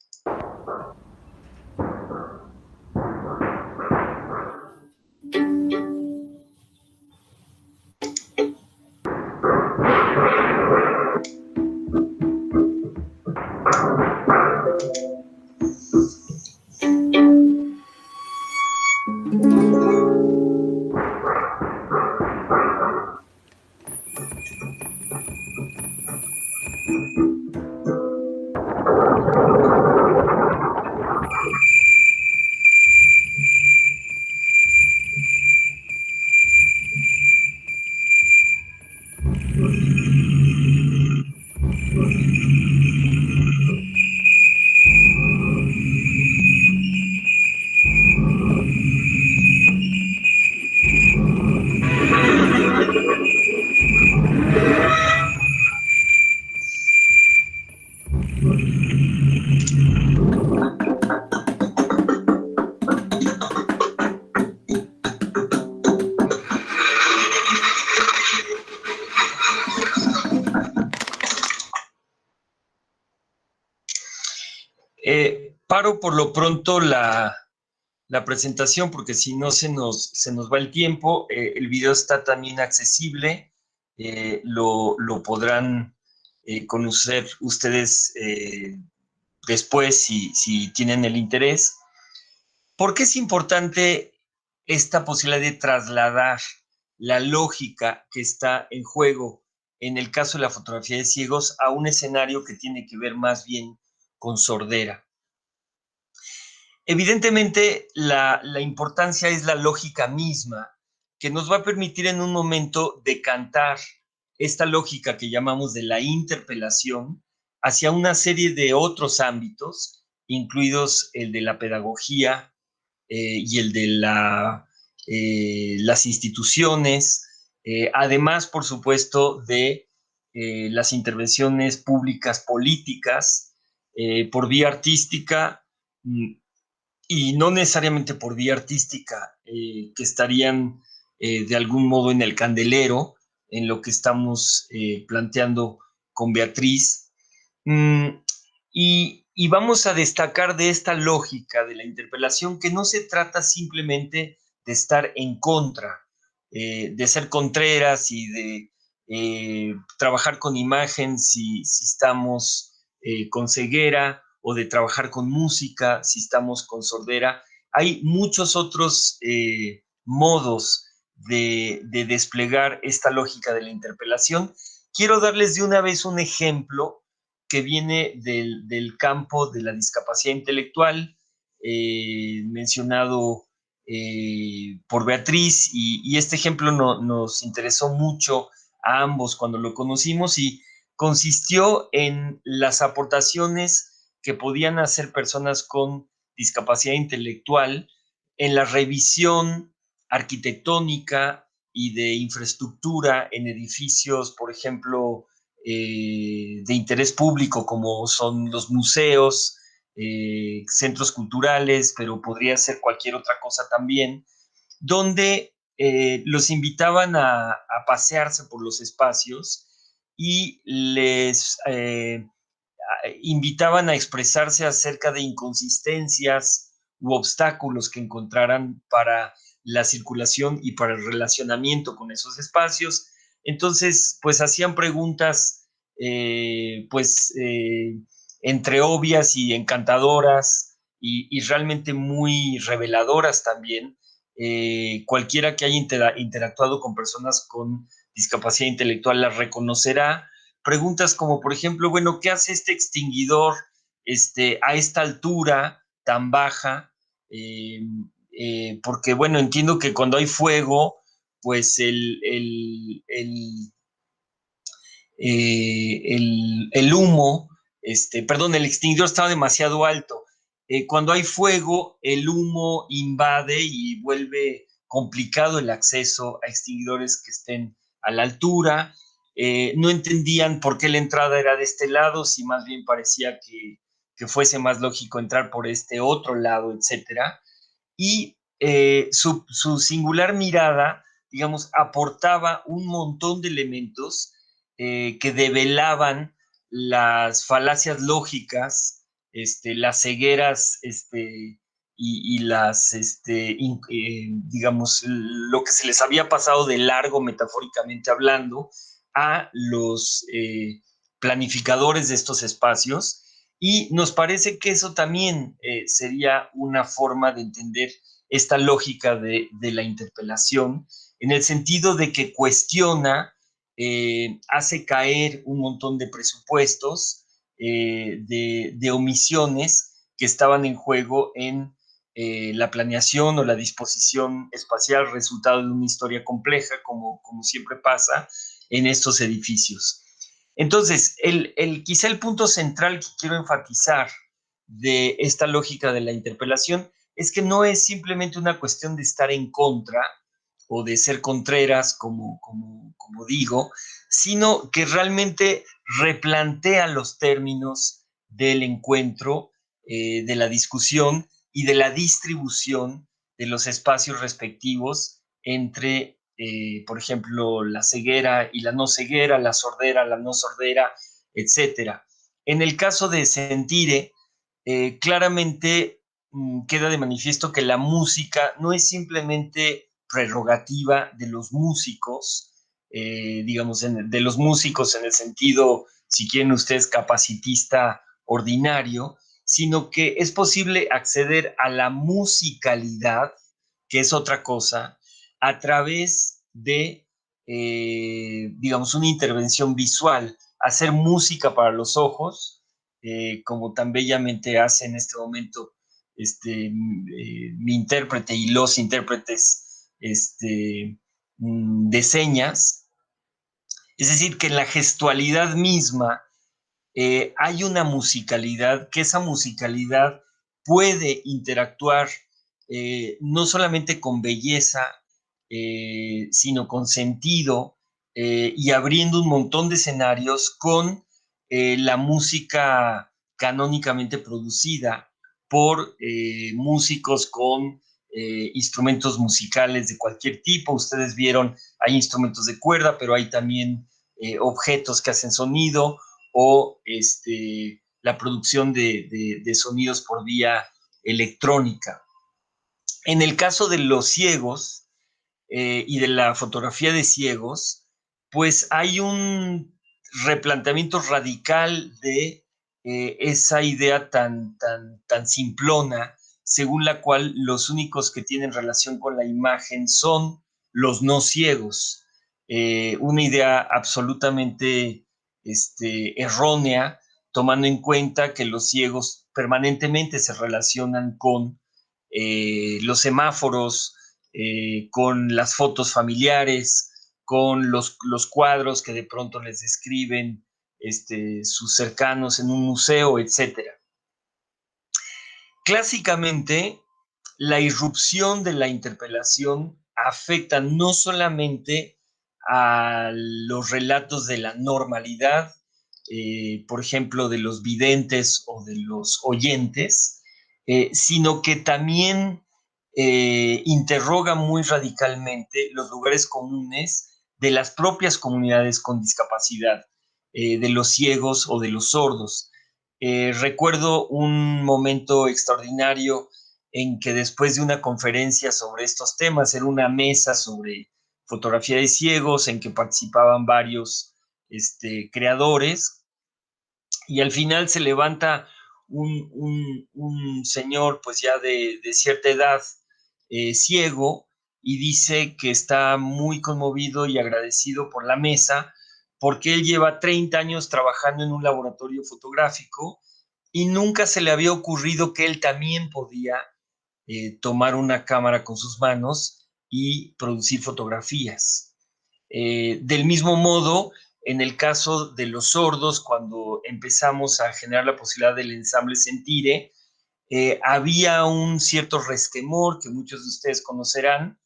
Paro por lo pronto la presentación porque si no se nos va el tiempo. El video está también accesible, lo podrán conocer ustedes después si tienen el interés. ¿Por qué es importante esta posibilidad de trasladar la lógica que está en juego en el caso de la fotografía de ciegos a un escenario que tiene que ver más bien con sordera? Evidentemente, la importancia es la lógica misma, que nos va a permitir en un momento decantar esta lógica que llamamos de la interpelación hacia una serie de otros ámbitos, incluidos el de la pedagogía y el de las instituciones, además, por supuesto, de las intervenciones públicas políticas por vía artística, y no necesariamente por vía artística, que estarían de algún modo en el candelero, en lo que estamos planteando con Beatriz. Y vamos a destacar de esta lógica de la interpelación que no se trata simplemente de estar en contra, de ser contreras y de trabajar con imagen si estamos con ceguera, o de trabajar con música si estamos con sordera. Hay muchos otros modos de desplegar esta lógica de la interpelación. Quiero darles de una vez un ejemplo que viene del campo de la discapacidad intelectual, mencionado por Beatriz, y este ejemplo nos interesó mucho a ambos cuando lo conocimos, y consistió en las aportaciones que podían hacer personas con discapacidad intelectual en la revisión arquitectónica y de infraestructura en edificios, por ejemplo, de interés público, como son los museos, centros culturales, pero podría ser cualquier otra cosa también, donde los invitaban a pasearse por los espacios y les invitaban a expresarse acerca de inconsistencias u obstáculos que encontraran para la circulación y para el relacionamiento con esos espacios. Entonces, pues hacían preguntas, entre obvias y encantadoras y realmente muy reveladoras también. Cualquiera que haya interactuado con personas con discapacidad intelectual las reconocerá. Preguntas como, por ejemplo, bueno, ¿qué hace este extinguidor a esta altura tan baja? Porque, bueno, entiendo que cuando hay fuego, pues el humo, perdón, el extinguidor estaba demasiado alto. Cuando hay fuego, el humo invade y vuelve complicado el acceso a extinguidores que estén a la altura. No entendían por qué la entrada era de este lado, si más bien parecía que fuese más lógico entrar por este otro lado, etcétera. Y su singular mirada, digamos, aportaba un montón de elementos que develaban las falacias lógicas, las cegueras, y las, digamos, lo que se les había pasado de largo, metafóricamente hablando, a los planificadores de estos espacios. Y nos parece que eso también sería una forma de entender esta lógica de la interpelación, en el sentido de que cuestiona, hace caer un montón de presupuestos, de omisiones que estaban en juego en la planeación o la disposición espacial, resultado de una historia compleja, como siempre pasa en estos edificios. Entonces, quizá el punto central que quiero enfatizar de esta lógica de la interpelación es que no es simplemente una cuestión de estar en contra o de ser contreras, como digo, sino que realmente replantea los términos del encuentro, de la discusión y de la distribución de los espacios respectivos entre, por ejemplo, la ceguera y la no ceguera, la sordera, la no sordera, etcétera. En el caso de Sentire, claramente queda de manifiesto que la música no es simplemente prerrogativa de los músicos, digamos, de los músicos en el sentido, si quieren ustedes, capacitista ordinario, sino que es posible acceder a la musicalidad, que es otra cosa, a través de, digamos, una intervención visual, hacer música para los ojos, como tan bellamente hace en este momento mi intérprete y los intérpretes de señas. Es decir, que en la gestualidad misma hay una musicalidad, que esa musicalidad puede interactuar no solamente con belleza, sino con sentido y abriendo un montón de escenarios con la música canónicamente producida por músicos con instrumentos musicales de cualquier tipo. Ustedes vieron, hay instrumentos de cuerda, pero hay también objetos que hacen sonido o la producción de sonidos por vía electrónica. En el caso de los ciegos y de la fotografía de ciegos, pues hay un replanteamiento radical de esa idea tan simplona, según la cual los únicos que tienen relación con la imagen son los no ciegos. Una idea absolutamente errónea, tomando en cuenta que los ciegos permanentemente se relacionan con los semáforos, con las fotos familiares, con los cuadros que de pronto les describen sus cercanos en un museo, etc. Clásicamente, la irrupción de la interpelación afecta no solamente a los relatos de la normalidad, por ejemplo, de los videntes o de los oyentes, sino que también interroga muy radicalmente los lugares comunes de las propias comunidades con discapacidad, de los ciegos o de los sordos. Recuerdo un momento extraordinario en que después de una conferencia sobre estos temas, era una mesa sobre fotografía de ciegos en que participaban varios creadores, y al final se levanta un señor pues ya de cierta edad, ciego, y dice que está muy conmovido y agradecido por la mesa porque él lleva 30 años trabajando en un laboratorio fotográfico y nunca se le había ocurrido que él también podía tomar una cámara con sus manos y producir fotografías. Del mismo modo, en el caso de los sordos, cuando empezamos a generar la posibilidad del ensamble Sentire, había un cierto resquemor que muchos de ustedes conocerán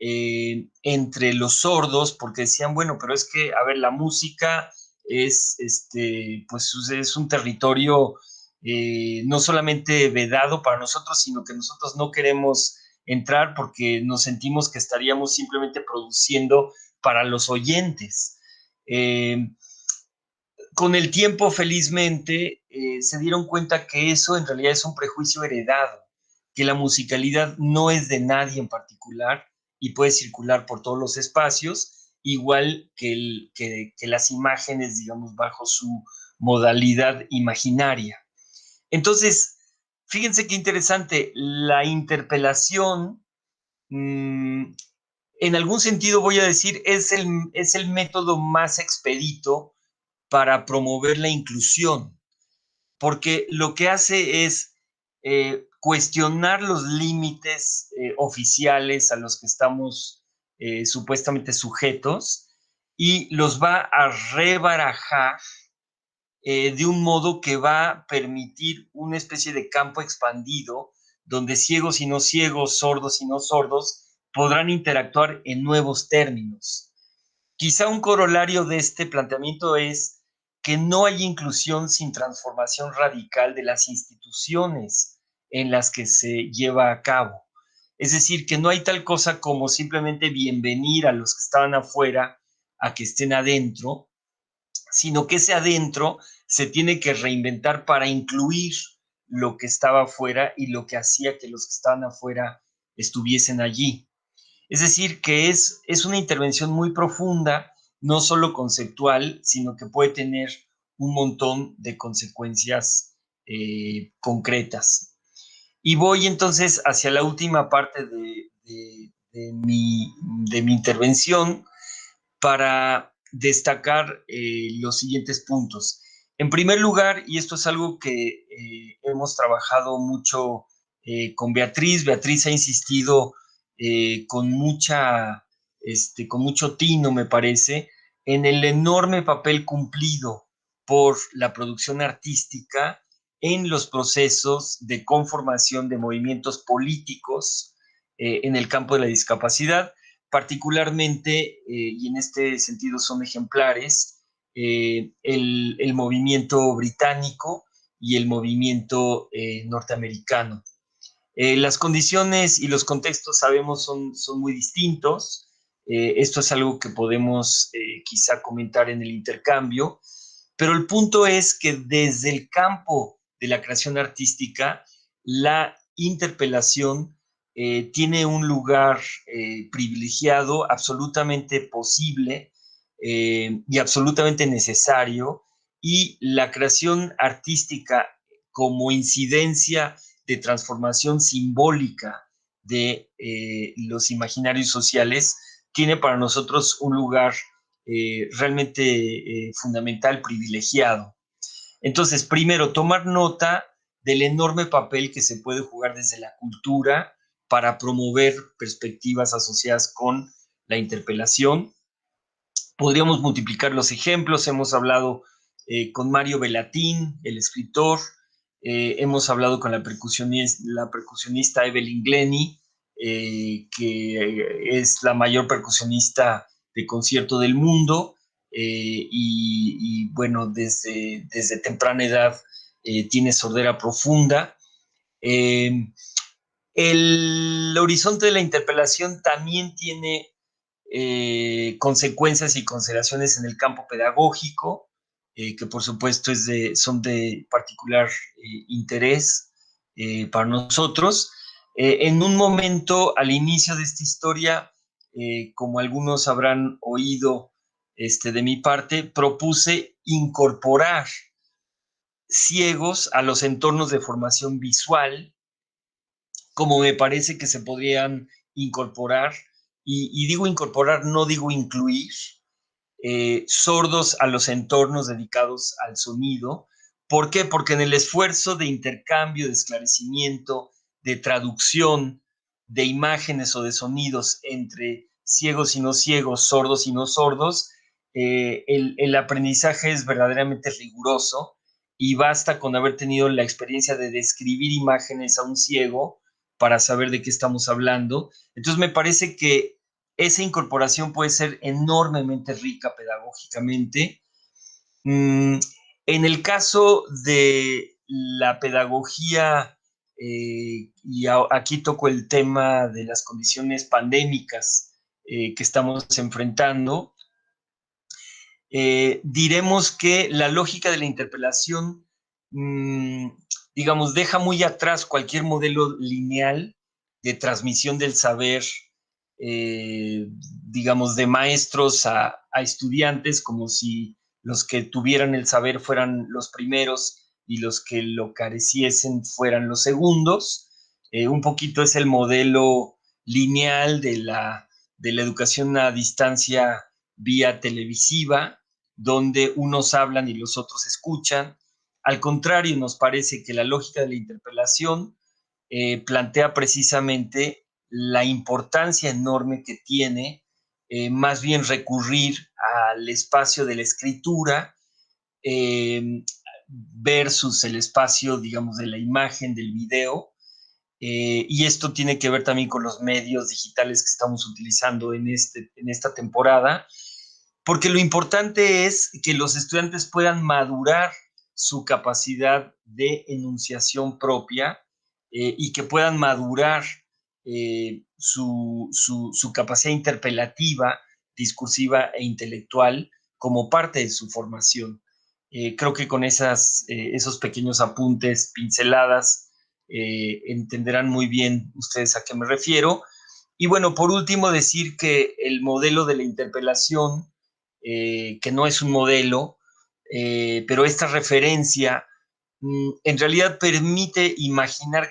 entre los sordos, porque decían, bueno, pero es que, a ver, la música es, pues, es un territorio no solamente vedado para nosotros, sino que nosotros no queremos entrar porque nos sentimos que estaríamos simplemente produciendo para los oyentes. Con el tiempo, felizmente, se dieron cuenta que eso en realidad es un prejuicio heredado, que la musicalidad no es de nadie en particular y puede circular por todos los espacios, igual que las imágenes, digamos, bajo su modalidad imaginaria. Entonces, fíjense qué interesante, la interpelación, en algún sentido voy a decir, es el método más expedito para promover la inclusión, porque lo que hace es cuestionar los límites oficiales a los que estamos supuestamente sujetos y los va a rebarajar de un modo que va a permitir una especie de campo expandido donde ciegos y no ciegos, sordos y no sordos podrán interactuar en nuevos términos. Quizá un corolario de este planteamiento es que no hay inclusión sin transformación radical de las instituciones en las que se lleva a cabo. Es decir, que no hay tal cosa como simplemente bienvenir a los que estaban afuera a que estén adentro, sino que ese adentro se tiene que reinventar para incluir lo que estaba afuera y lo que hacía que los que estaban afuera estuviesen allí. Es decir, que es una intervención muy profunda, no solo conceptual, sino que puede tener un montón de consecuencias concretas. Y voy entonces hacia la última parte de mi intervención para destacar los siguientes puntos. En primer lugar, y esto es algo que hemos trabajado mucho con Beatriz. Beatriz ha insistido con mucho tino, me parece, en el enorme papel cumplido por la producción artística en los procesos de conformación de movimientos políticos en el campo de la discapacidad, particularmente, y en este sentido son ejemplares, el movimiento británico y el movimiento norteamericano. Las condiciones y los contextos, sabemos, son muy distintos. Esto es algo que podemos quizá comentar en el intercambio, pero el punto es que desde el campo de la creación artística, la interpelación tiene un lugar privilegiado, absolutamente posible y absolutamente necesario, y la creación artística como incidencia de transformación simbólica de los imaginarios sociales tiene para nosotros un lugar realmente fundamental, privilegiado. Entonces, primero, tomar nota del enorme papel que se puede jugar desde la cultura para promover perspectivas asociadas con la interpelación. Podríamos multiplicar los ejemplos. Hemos hablado con Mario Bellatín, el escritor. Hemos hablado con la percusionista Evelyn Glennie, que es la mayor percusionista de concierto del mundo. Y bueno, desde temprana edad tiene sordera profunda. El horizonte de la interpelación también tiene consecuencias y consideraciones en el campo pedagógico, que por supuesto son de particular interés para nosotros. En un momento, al inicio de esta historia, como algunos habrán oído de mi parte, propuse incorporar ciegos a los entornos de formación visual, como me parece que se podrían incorporar, y digo incorporar, no digo incluir, sordos a los entornos dedicados al sonido. ¿Por qué? Porque en el esfuerzo de intercambio, de esclarecimiento, de traducción de imágenes o de sonidos entre ciegos y no ciegos, sordos y no sordos, el aprendizaje es verdaderamente riguroso, y basta con haber tenido la experiencia de describir imágenes a un ciego para saber de qué estamos hablando. Entonces me parece que esa incorporación puede ser enormemente rica pedagógicamente. En el caso de la pedagogía, y aquí toco el tema de las condiciones pandémicas que estamos enfrentando, diremos que la lógica de la interpelación, digamos, deja muy atrás cualquier modelo lineal de transmisión del saber, digamos, de maestros a estudiantes, como si los que tuvieran el saber fueran los primeros y los que lo careciesen fueran los segundos. Un poquito es el modelo lineal de la educación a distancia vía televisiva, donde unos hablan y los otros escuchan. Al contrario, nos parece que la lógica de la interpelación plantea precisamente la importancia enorme que tiene más bien recurrir al espacio de la escritura versus el espacio, digamos, de la imagen, del video. Y esto tiene que ver también con los medios digitales que estamos utilizando en esta temporada, porque lo importante es que los estudiantes puedan madurar su capacidad de enunciación propia y que puedan madurar su capacidad interpelativa, discursiva e intelectual como parte de su formación. Creo que con esos pequeños apuntes, pinceladas, entenderán muy bien ustedes a qué me refiero. Y bueno, por último, decir que el modelo de la interpelación, que no es un modelo, pero esta referencia en realidad permite imaginar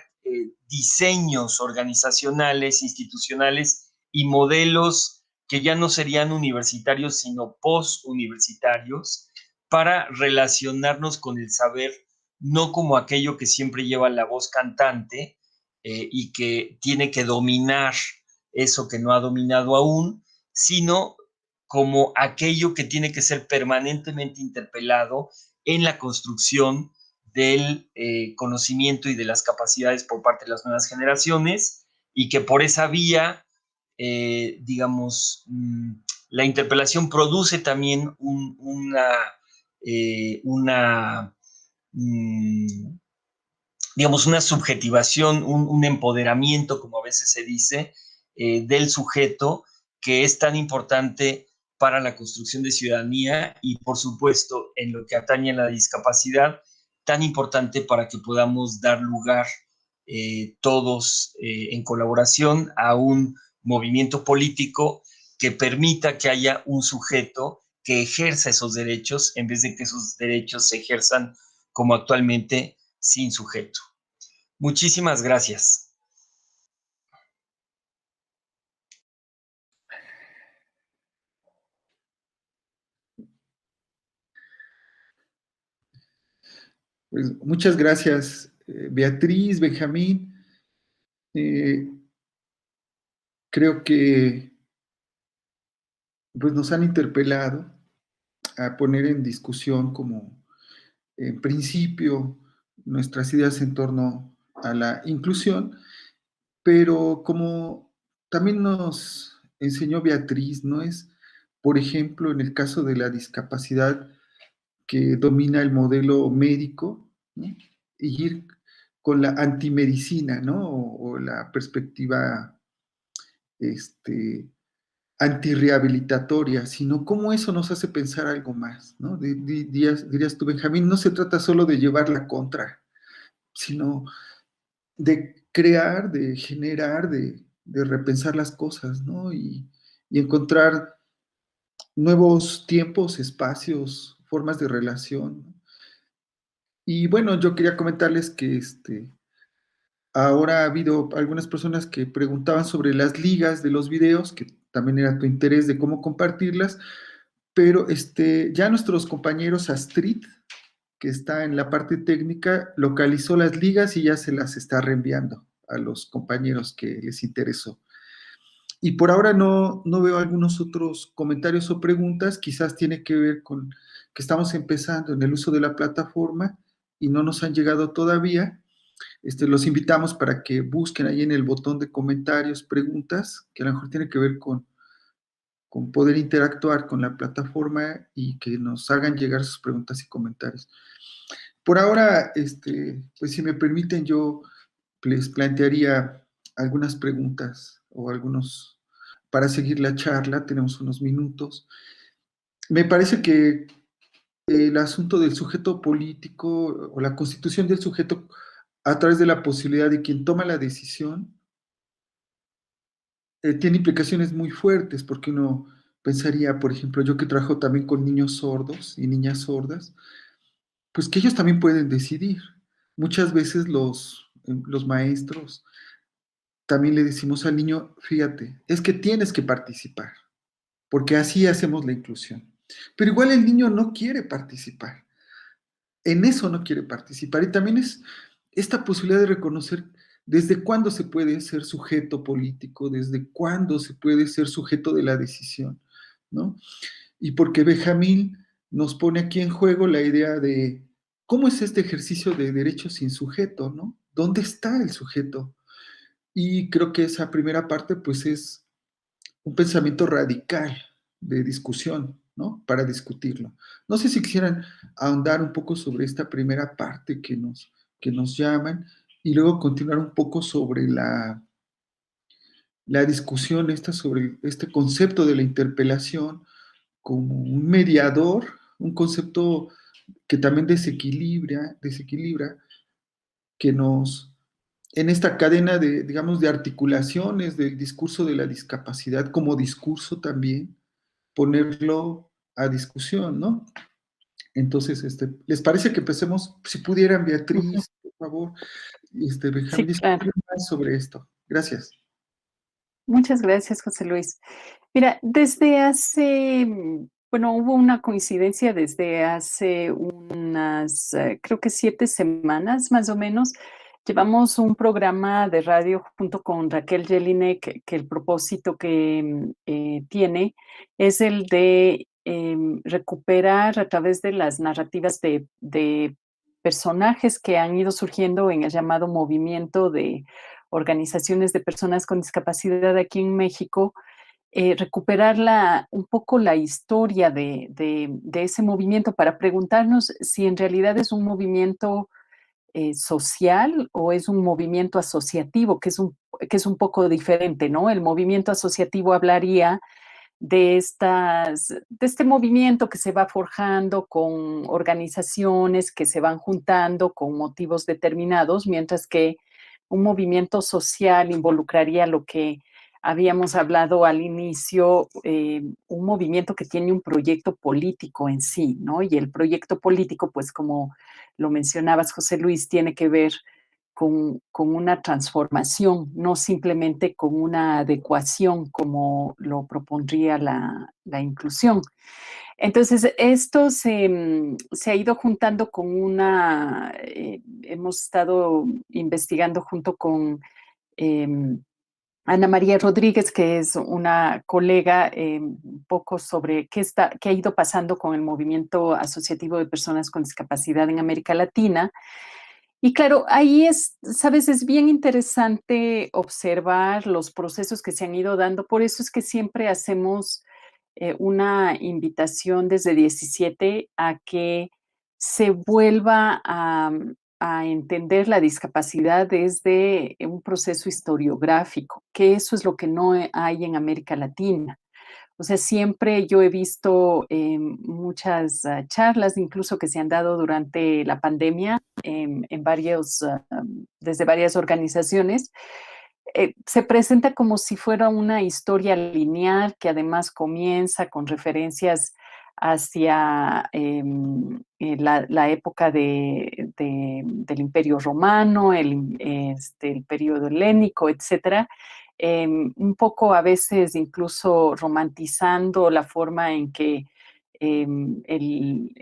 diseños organizacionales, institucionales y modelos que ya no serían universitarios, sino post-universitarios, para relacionarnos con el saber, no como aquello que siempre lleva la voz cantante y que tiene que dominar eso que no ha dominado aún, sino como aquello que tiene que ser permanentemente interpelado en la construcción del conocimiento y de las capacidades por parte de las nuevas generaciones, y que por esa vía, digamos, la interpelación produce también una digamos, una subjetivación, un empoderamiento, como a veces se dice, del sujeto, que es tan importante para la construcción de ciudadanía y, por supuesto, en lo que atañe a la discapacidad, tan importante para que podamos dar lugar todos en colaboración a un movimiento político que permita que haya un sujeto que ejerza esos derechos en vez de que esos derechos se ejerzan como actualmente sin sujeto. Muchísimas gracias. Pues muchas gracias, Beatriz, Benjamín. Creo que pues, nos han interpelado a poner en discusión como en principio nuestras ideas en torno a la inclusión, pero como también nos enseñó Beatriz, no es, por ejemplo, en el caso de la discapacidad que domina el modelo médico, ¿no? Y ir con la antimedicina, ¿no? O la perspectiva antirrehabilitatoria, sino cómo eso nos hace pensar algo más, ¿no? Dirías tú, Benjamín, no se trata solo de llevar la contra, sino de crear, de generar, de repensar las cosas, ¿no? Y encontrar nuevos tiempos, espacios, formas de relación, ¿no? Y bueno, yo quería comentarles que ahora ha habido algunas personas que preguntaban sobre las ligas de los videos, que también era tu interés de cómo compartirlas, pero ya nuestros compañeros Astrid, que está en la parte técnica, localizó las ligas y ya se las está reenviando a los compañeros que les interesó. Y por ahora no veo algunos otros comentarios o preguntas, quizás tiene que ver con que estamos empezando en el uso de la plataforma y no nos han llegado todavía. Los invitamos para que busquen ahí en el botón de comentarios, preguntas, que a lo mejor tiene que ver con poder interactuar con la plataforma y que nos hagan llegar sus preguntas y comentarios. Por ahora, pues si me permiten, yo les plantearía algunas preguntas o para seguir la charla, tenemos unos minutos. Me parece que el asunto del sujeto político o la constitución del sujeto a través de la posibilidad de quien toma la decisión tiene implicaciones muy fuertes, porque uno pensaría, por ejemplo, yo que trabajo también con niños sordos y niñas sordas, pues que ellos también pueden decidir. Muchas veces los maestros también le decimos al niño, fíjate, es que tienes que participar, porque así hacemos la inclusión. Pero igual el niño no quiere participar, en eso no quiere participar. Y también es esta posibilidad de reconocer desde cuándo se puede ser sujeto político, desde cuándo se puede ser sujeto de la decisión, ¿no? Y porque Benjamín nos pone aquí en juego la idea de cómo es este ejercicio de derechos sin sujeto, ¿no? ¿Dónde está el sujeto? Y creo que esa primera parte, pues, es un pensamiento radical de discusión, ¿no? Para discutirlo. No sé si quisieran ahondar un poco sobre esta primera parte que nos llaman y luego continuar un poco sobre la discusión sobre este concepto de la interpelación como un mediador, un concepto que también desequilibra, que nos, en esta cadena de, digamos, de articulaciones del discurso de la discapacidad como discurso también, ponerlo a discusión, ¿no? Entonces, ¿les parece que empecemos? Si pudieran, Ujú. Beatriz, por favor, Sí, Benjamín, claro. discutir más sobre esto. Gracias. Muchas gracias, José Luis. Mira, desde hace, bueno, hubo una coincidencia desde hace unas, creo que 7 semanas más o menos. Llevamos un programa de radio junto con Raquel Jelinek, que el propósito que tiene es el de recuperar a través de las narrativas de personajes que han ido surgiendo en el llamado movimiento de organizaciones de personas con discapacidad aquí en México, recuperar un poco la historia de ese movimiento para preguntarnos si en realidad es un movimiento social o es un movimiento asociativo, que es un poco diferente, ¿no? El movimiento asociativo hablaría de este movimiento que se va forjando con organizaciones que se van juntando con motivos determinados, mientras que un movimiento social involucraría lo que habíamos hablado al inicio, un movimiento que tiene un proyecto político en sí, ¿no? Y el proyecto político, pues como lo mencionabas, José Luis, tiene que ver con una transformación, no simplemente con una adecuación como lo propondría la inclusión. Entonces, esto se ha ido juntando con hemos estado investigando junto con eh, Ana María Rodríguez, que es una colega, un poco sobre qué ha ido pasando con el movimiento asociativo de personas con discapacidad en América Latina. Y claro, ahí sabes, es bien interesante observar los procesos que se han ido dando. Por eso es que siempre hacemos una invitación desde 17 a que se vuelva a entender la discapacidad desde un proceso historiográfico, que eso es lo que no hay en América Latina. O sea, siempre yo he visto muchas charlas, incluso que se han dado durante la pandemia en desde varias organizaciones. Se presenta como si fuera una historia lineal que además comienza con referencias hacia la época del Imperio Romano, el periodo helénico, etcétera, un poco a veces incluso romantizando la forma en que el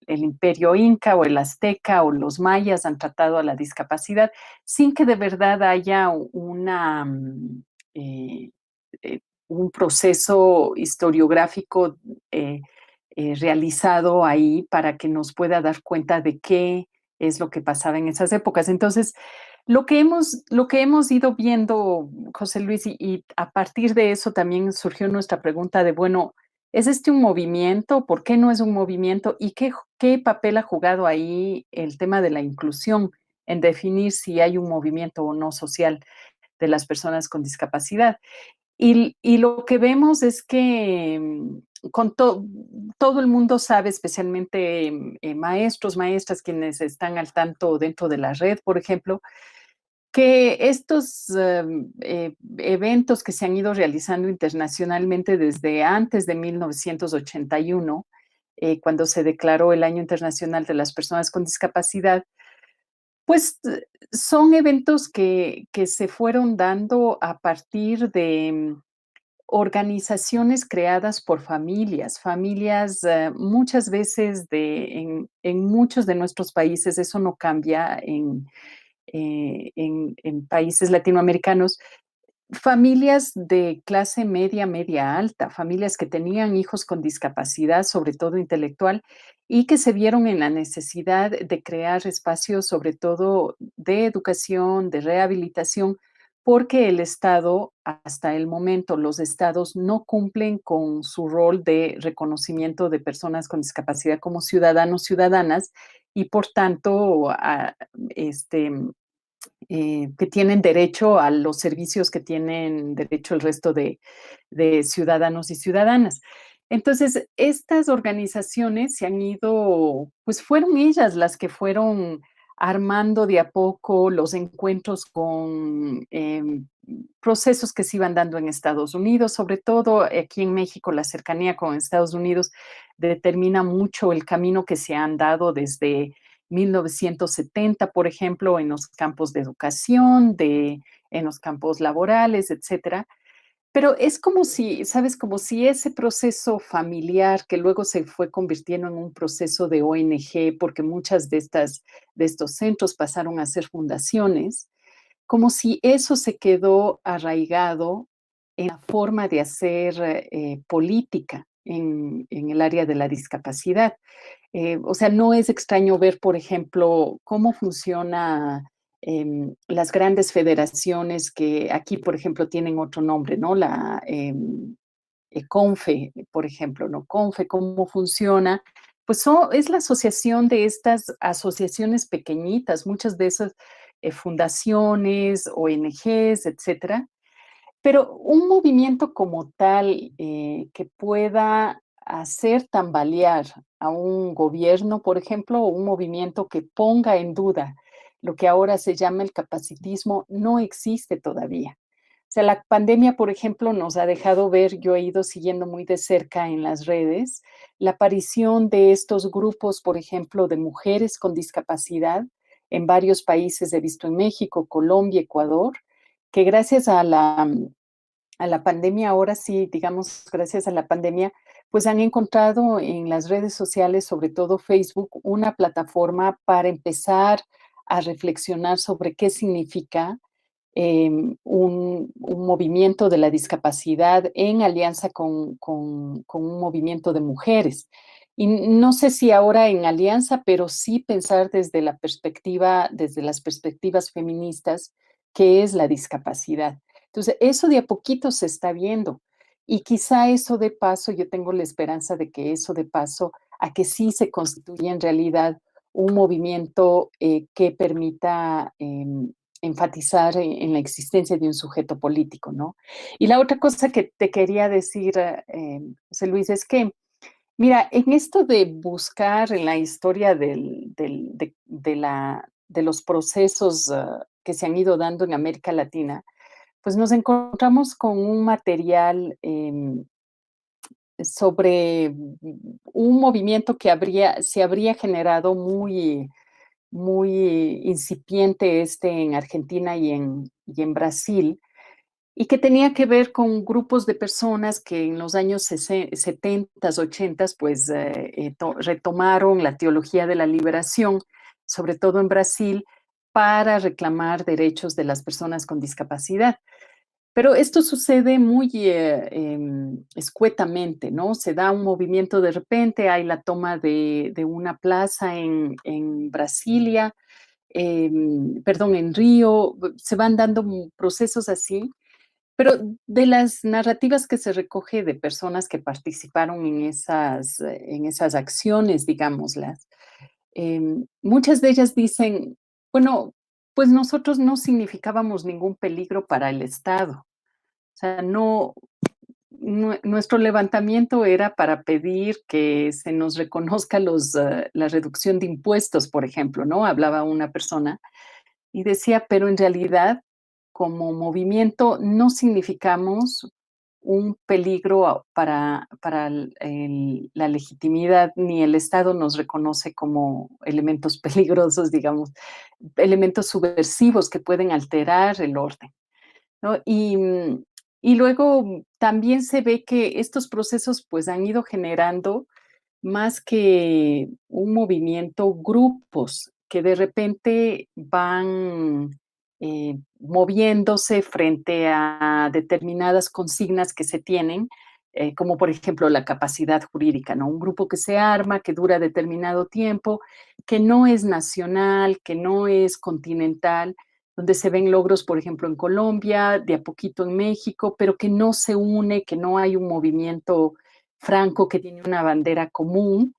imperio inca o el azteca o los mayas han tratado a la discapacidad sin que de verdad haya eh, eh, un proceso historiográfico eh, realizado ahí para que nos pueda dar cuenta de qué es lo que pasaba en esas épocas. Entonces, lo que hemos ido viendo, José Luis, y a partir de eso también surgió nuestra pregunta de, bueno, ¿es este un movimiento? ¿Por qué no es un movimiento? ¿Y qué papel ha jugado ahí el tema de la inclusión en definir si hay un movimiento o no social de las personas con discapacidad? Y lo que vemos es que todo el mundo sabe, especialmente maestros, maestras, quienes están al tanto dentro de la red, por ejemplo, que estos eventos que se han ido realizando internacionalmente desde antes de 1981, cuando se declaró el Año Internacional de las Personas con Discapacidad, pues son eventos que se fueron dando a partir de organizaciones creadas por familias muchas veces en muchos de nuestros países, eso no cambia en países latinoamericanos, familias de clase media, media alta, familias que tenían hijos con discapacidad, sobre todo intelectual, y que se vieron en la necesidad de crear espacios, sobre todo de educación, de rehabilitación, porque el Estado, hasta el momento, los estados no cumplen con su rol de reconocimiento de personas con discapacidad como ciudadanos, ciudadanas, y por tanto, este, que tienen derecho a los servicios que tienen derecho el resto de ciudadanos y ciudadanas. Entonces, estas organizaciones se han ido, pues fueron ellas las que fueron armando de a poco los encuentros con procesos que se iban dando en Estados Unidos, sobre todo aquí en México, la cercanía con Estados Unidos determina mucho el camino que se han dado desde 1970, por ejemplo, en los campos de educación, en los campos laborales, etcétera. Pero es como si, ¿sabes? Como si ese proceso familiar que luego se fue convirtiendo en un proceso de ONG, porque muchas de estos centros pasaron a ser fundaciones, como si eso se quedó arraigado en la forma de hacer política en el área de la discapacidad. O sea, no es extraño ver, por ejemplo, cómo funciona las grandes federaciones que aquí, por ejemplo, tienen otro nombre, ¿no? La CONFE, por ejemplo, ¿no? CONFE, ¿cómo funciona? Pues es la asociación de estas asociaciones pequeñitas, muchas de esas fundaciones, ONGs, etcétera, pero un movimiento como tal que pueda hacer tambalear a un gobierno, por ejemplo, o un movimiento que ponga en duda lo que ahora se llama el capacitismo, no existe todavía. O sea, la pandemia, por ejemplo, nos ha dejado ver, yo he ido siguiendo muy de cerca en las redes, la aparición de estos grupos, por ejemplo, de mujeres con discapacidad en varios países, he visto en México, Colombia, Ecuador, que gracias a la pandemia, ahora sí, digamos, gracias a la pandemia, pues han encontrado en las redes sociales, sobre todo Facebook, una plataforma para empezar a reflexionar sobre qué significa un movimiento de la discapacidad en alianza con un movimiento de mujeres. Y no sé si ahora en alianza, pero sí pensar desde la perspectiva, desde las perspectivas feministas, qué es la discapacidad. Entonces, eso de a poquito se está viendo. Y quizá eso de paso, yo tengo la esperanza de que eso de paso a que sí se constituya en realidad un movimiento que permita enfatizar en la existencia de un sujeto político, ¿no? Y la otra cosa que te quería decir, José Luis, es que, mira, en esto de buscar en la historia de los procesos que se han ido dando en América Latina, pues nos encontramos con un material sobre un movimiento que se habría generado muy incipiente en Argentina y en Brasil, y que tenía que ver con grupos de personas que en los años 70, 80, pues retomaron la teología de la liberación, sobre todo en Brasil, para reclamar derechos de las personas con discapacidad. Pero esto sucede muy escuetamente, ¿no? Se da un movimiento de repente, hay la toma de una plaza en Brasilia, perdón, en Río, se van dando procesos así, pero de las narrativas que se recoge de personas que participaron en esas acciones, digámoslas, muchas de ellas dicen, bueno, pues nosotros no significábamos ningún peligro para el Estado. O sea, nuestro levantamiento era para pedir que se nos reconozca la reducción de impuestos, por ejemplo, ¿no? Hablaba una persona y decía, pero en realidad, como movimiento, no significamos un peligro para la legitimidad, ni el Estado nos reconoce como elementos peligrosos, digamos, elementos subversivos que pueden alterar el orden, ¿no? Y luego también se ve que estos procesos pues han ido generando más que un movimiento, grupos que de repente van moviéndose frente a determinadas consignas que se tienen, como por ejemplo la capacidad jurídica, ¿no? Un grupo que se arma, que dura determinado tiempo, que no es nacional, que no es continental, donde se ven logros, por ejemplo, en Colombia, de a poquito en México, pero que no se une, que no hay un movimiento franco que tiene una bandera común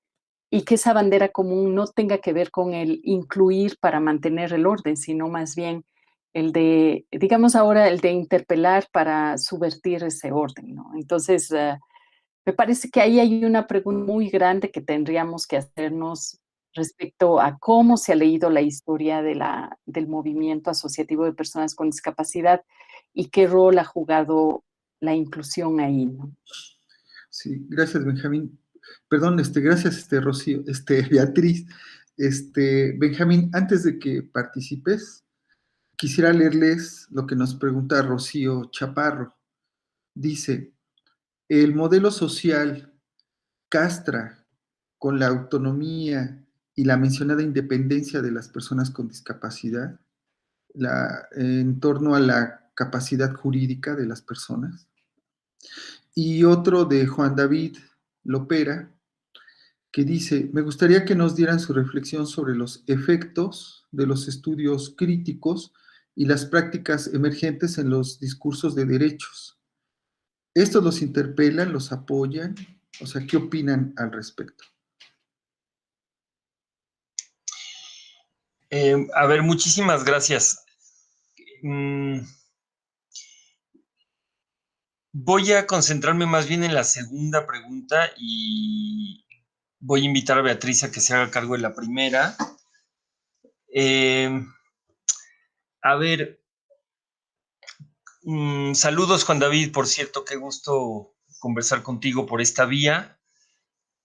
y que esa bandera común no tenga que ver con el incluir para mantener el orden, sino más bien el de, digamos ahora, el de interpelar para subvertir ese orden, ¿no? Entonces, Me parece que ahí hay una pregunta muy grande que tendríamos que hacernos respecto a cómo se ha leído la historia del movimiento asociativo de personas con discapacidad y qué rol ha jugado la inclusión ahí, ¿no? Sí, gracias, Benjamín. Perdón, gracias, Rocío, Beatriz. Benjamín, antes de que participes, quisiera leerles lo que nos pregunta Rocío Chaparro. Dice, el modelo social castra con la autonomía y la mencionada independencia de las personas con discapacidad, en torno a la capacidad jurídica de las personas. Y otro de Juan David Lopera, que dice, me gustaría que nos dieran su reflexión sobre los efectos de los estudios críticos y las prácticas emergentes en los discursos de derechos. ¿Estos los interpelan, los apoyan? O sea, ¿qué opinan al respecto? A ver, muchísimas gracias. Voy a concentrarme más bien en la segunda pregunta y voy a invitar a Beatriz a que se haga cargo de la primera. A ver, saludos Juan David, por cierto, qué gusto conversar contigo por esta vía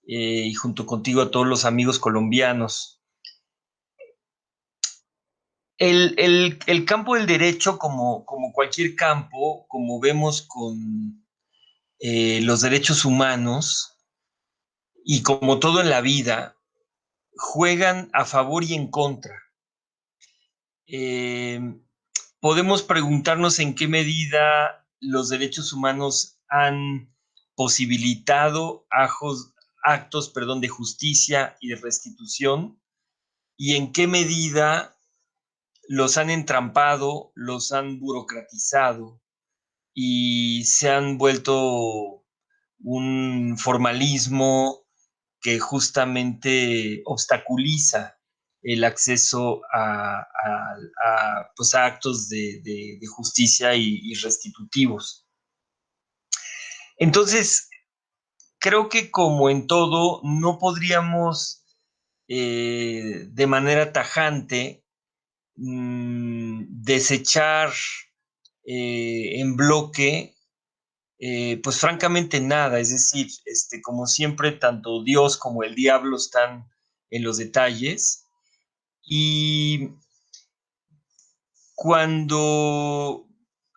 y junto contigo a todos los amigos colombianos. El campo del derecho, como cualquier campo, como vemos con los derechos humanos y como todo en la vida, juegan a favor y en contra. Podemos preguntarnos en qué medida los derechos humanos han posibilitado actos de justicia y de restitución y en qué medida los han entrampado, los han burocratizado y se han vuelto un formalismo que justamente obstaculiza el acceso pues a actos de justicia y restitutivos. Entonces, creo que como en todo, no podríamos de manera tajante desechar en bloque pues francamente nada, es decir, como siempre, tanto Dios como el diablo están en los detalles y cuando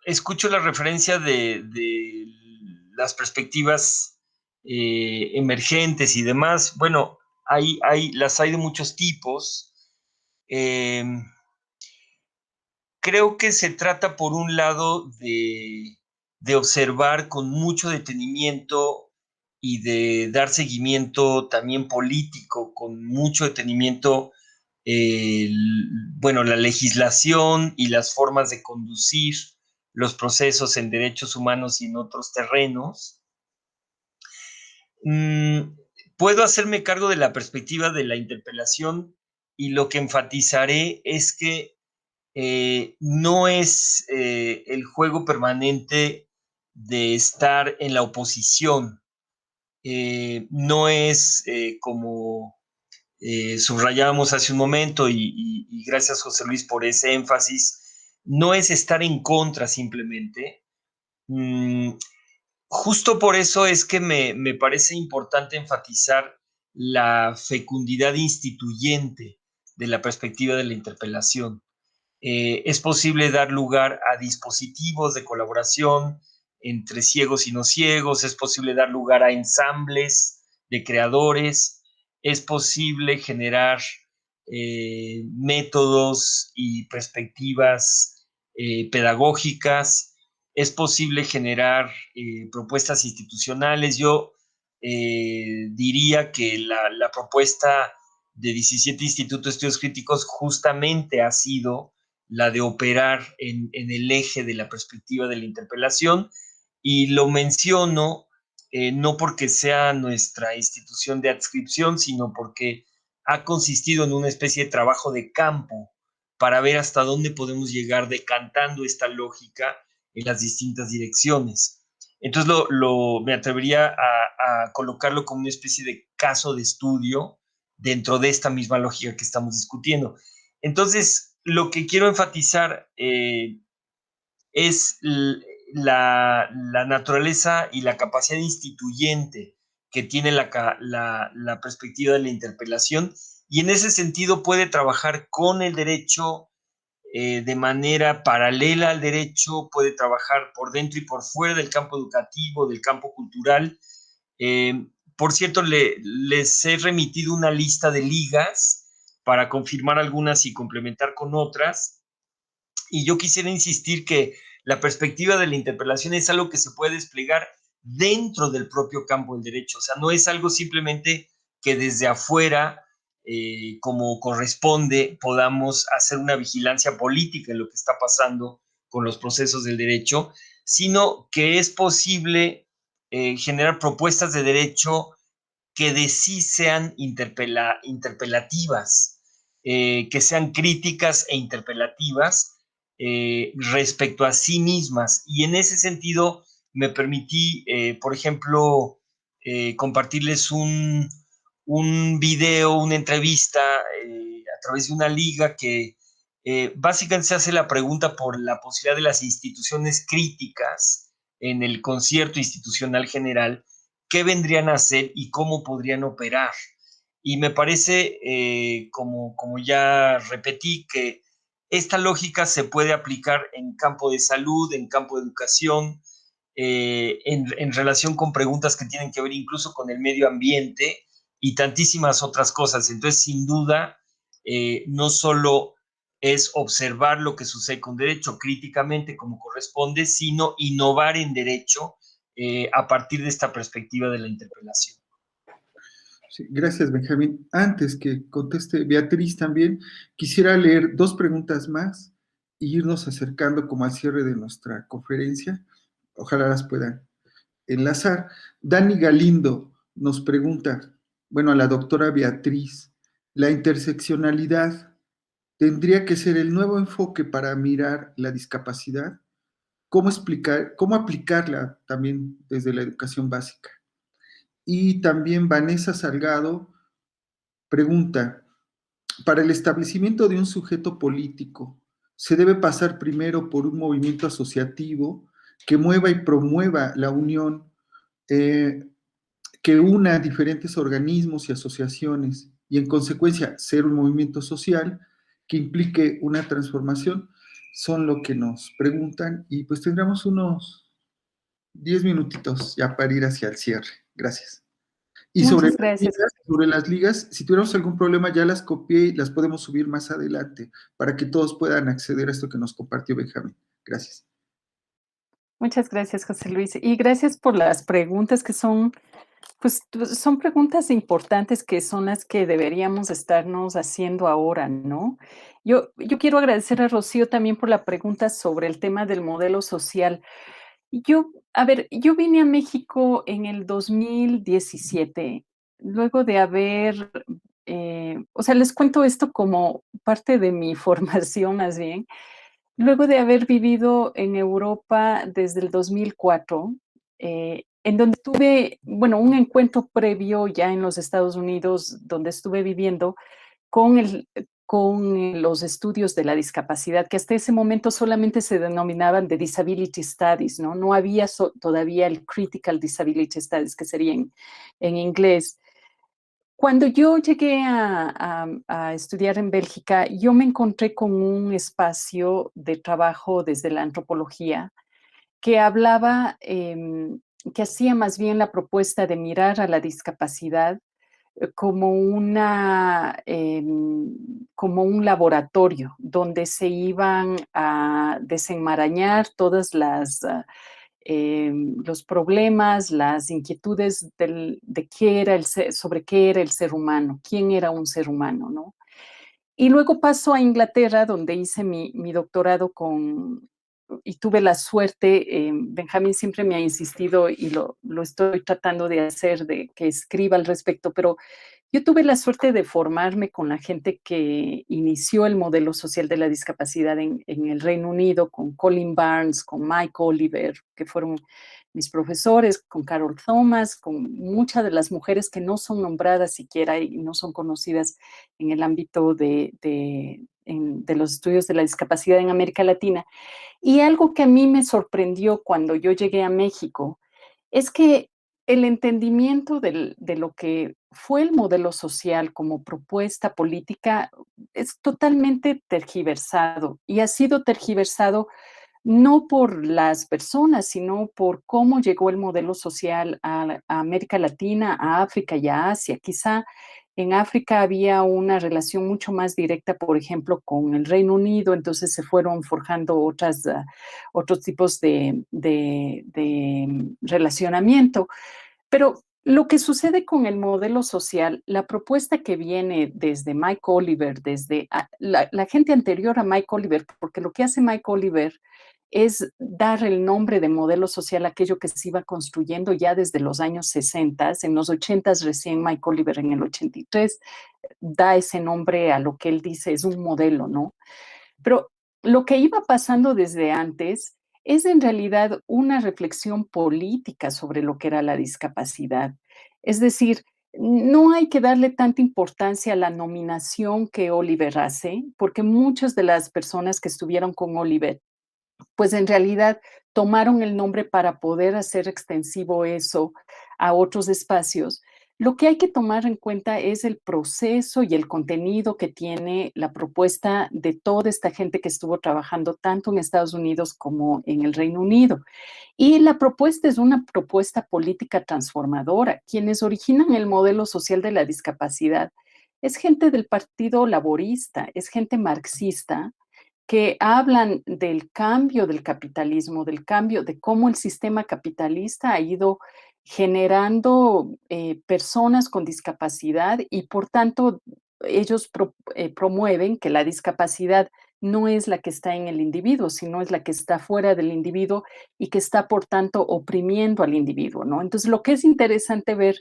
escucho la referencia de las perspectivas emergentes y demás, bueno, las hay de muchos tipos. Creo que se trata, por un lado, de observar con mucho detenimiento y de dar seguimiento también político, con mucho detenimiento, la legislación y las formas de conducir los procesos en derechos humanos y en otros terrenos. Puedo hacerme cargo de la perspectiva de la interpelación y lo que enfatizaré es que no es el juego permanente de estar en la oposición, no es como subrayábamos hace un momento y gracias José Luis por ese énfasis, no es estar en contra simplemente. Justo por eso es que me parece importante enfatizar la fecundidad instituyente de la perspectiva de la interpelación. Es posible dar lugar a dispositivos de colaboración entre ciegos y no ciegos, es posible dar lugar a ensambles de creadores, es posible generar métodos y perspectivas pedagógicas, es posible generar propuestas institucionales. Yo diría que la propuesta de 17 Institutos de Estudios Críticos justamente ha sido la de operar en el eje de la perspectiva de la interpelación, y lo menciono no porque sea nuestra institución de adscripción, sino porque ha consistido en una especie de trabajo de campo para ver hasta dónde podemos llegar decantando esta lógica en las distintas direcciones. Entonces me atrevería a colocarlo como una especie de caso de estudio dentro de esta misma lógica que estamos discutiendo. Entonces, lo que quiero enfatizar es la naturaleza y la capacidad instituyente que tiene la perspectiva de la interpelación, y en ese sentido puede trabajar con el derecho de manera paralela al derecho, puede trabajar por dentro y por fuera del campo educativo, del campo cultural. Por cierto, les he remitido una lista de ligas para confirmar algunas y complementar con otras. Y yo quisiera insistir que la perspectiva de la interpelación es algo que se puede desplegar dentro del propio campo del derecho. O sea, no es algo simplemente que desde afuera, como corresponde, podamos hacer una vigilancia política en lo que está pasando con los procesos del derecho, sino que es posible generar propuestas de derecho que de sí sean interpelativas, que sean críticas e interpelativas respecto a sí mismas. Y en ese sentido me permití, por ejemplo, compartirles un video, una entrevista a través de una liga que básicamente se hace la pregunta por la posibilidad de las instituciones críticas en el concierto institucional general, qué vendrían a hacer y cómo podrían operar. Y me parece, como ya repetí, que esta lógica se puede aplicar en campo de salud, en campo de educación, en relación con preguntas que tienen que ver incluso con el medio ambiente y tantísimas otras cosas. Entonces, sin duda, no solo es observar lo que sucede con derecho críticamente como corresponde, sino innovar en derecho a partir de esta perspectiva de la interpelación. Sí, gracias, Benjamín. Antes que conteste Beatriz también, quisiera leer 2 preguntas más e irnos acercando como al cierre de nuestra conferencia. Ojalá las puedan enlazar. Dani Galindo nos pregunta, bueno, a la doctora Beatriz, ¿la interseccionalidad tendría que ser el nuevo enfoque para mirar la discapacidad? ¿Cómo aplicarla también desde la educación básica? Y también Vanessa Salgado pregunta, para el establecimiento de un sujeto político, se debe pasar primero por un movimiento asociativo que mueva y promueva la unión, que una diferentes organismos y asociaciones y en consecuencia ser un movimiento social que implique una transformación, son lo que nos preguntan y pues tendremos unos 10 minutitos ya para ir hacia el cierre. Gracias. Y Muchas gracias. sobre las ligas, si tuviéramos algún problema, ya las copié y las podemos subir más adelante para que todos puedan acceder a esto que nos compartió Benjamín. Gracias. Muchas gracias, José Luis. Y gracias por las preguntas que son, pues, son preguntas importantes que son las que deberíamos estarnos haciendo ahora, ¿no? Yo quiero agradecer a Rocío también por la pregunta sobre el tema del modelo social. A ver, yo vine a México en el 2017, luego de haber, o sea, les cuento esto como parte de mi formación más bien. Luego de haber vivido en Europa desde el 2004, en donde tuve, bueno, un encuentro previo ya en los Estados Unidos, donde estuve viviendo con los estudios de la discapacidad, que hasta ese momento solamente se denominaban de Disability Studies, ¿no? No había todavía el Critical Disability Studies, que sería en inglés. Cuando yo llegué a estudiar en Bélgica, yo me encontré con un espacio de trabajo desde la antropología que hablaba, que hacía más bien la propuesta de mirar a la discapacidad como como un laboratorio donde se iban a desenmarañar todas los problemas, las inquietudes de qué era sobre qué era el ser humano, quién era un ser humano, ¿no? Y luego paso a Inglaterra, donde hice mi doctorado y tuve la suerte, Benjamín siempre me ha insistido y lo estoy tratando de hacer, de que escriba al respecto, pero yo tuve la suerte de formarme con la gente que inició el modelo social de la discapacidad en el Reino Unido, con Colin Barnes, con Mike Oliver, que fueron mis profesores, con Carol Thomas, con muchas de las mujeres que no son nombradas siquiera y no son conocidas en el ámbito de los estudios de la discapacidad en América Latina. Y algo que a mí me sorprendió cuando yo llegué a México es que el entendimiento de lo que fue el modelo social como propuesta política es totalmente tergiversado y ha sido tergiversado no por las personas, sino por cómo llegó el modelo social a América Latina, a África y a Asia. Quizá en África había una relación mucho más directa, por ejemplo, con el Reino Unido, entonces se fueron forjando otros tipos de relacionamiento. Pero lo que sucede con el modelo social, la propuesta que viene desde Mike Oliver, desde la gente anterior a Mike Oliver, porque lo que hace Mike Oliver es dar el nombre de modelo social a aquello que se iba construyendo ya desde los años 60, en los 80 recién Mike Oliver en el 83 da ese nombre a lo que él dice es un modelo, ¿no? Pero lo que iba pasando desde antes es en realidad una reflexión política sobre lo que era la discapacidad. Es decir, no hay que darle tanta importancia a la nominación que Oliver hace, porque muchas de las personas que estuvieron con Oliver pues en realidad tomaron el nombre para poder hacer extensivo eso a otros espacios. Lo que hay que tomar en cuenta es el proceso y el contenido que tiene la propuesta de toda esta gente que estuvo trabajando tanto en Estados Unidos como en el Reino Unido. Y la propuesta es una propuesta política transformadora. Quienes originan el modelo social de la discapacidad es gente del Partido Laborista, es gente marxista que hablan del cambio del capitalismo, del cambio de cómo el sistema capitalista ha ido generando personas con discapacidad y por tanto ellos promueven que la discapacidad no es la que está en el individuo, sino es la que está fuera del individuo y que está por tanto oprimiendo al individuo, ¿no? Entonces lo que es interesante ver,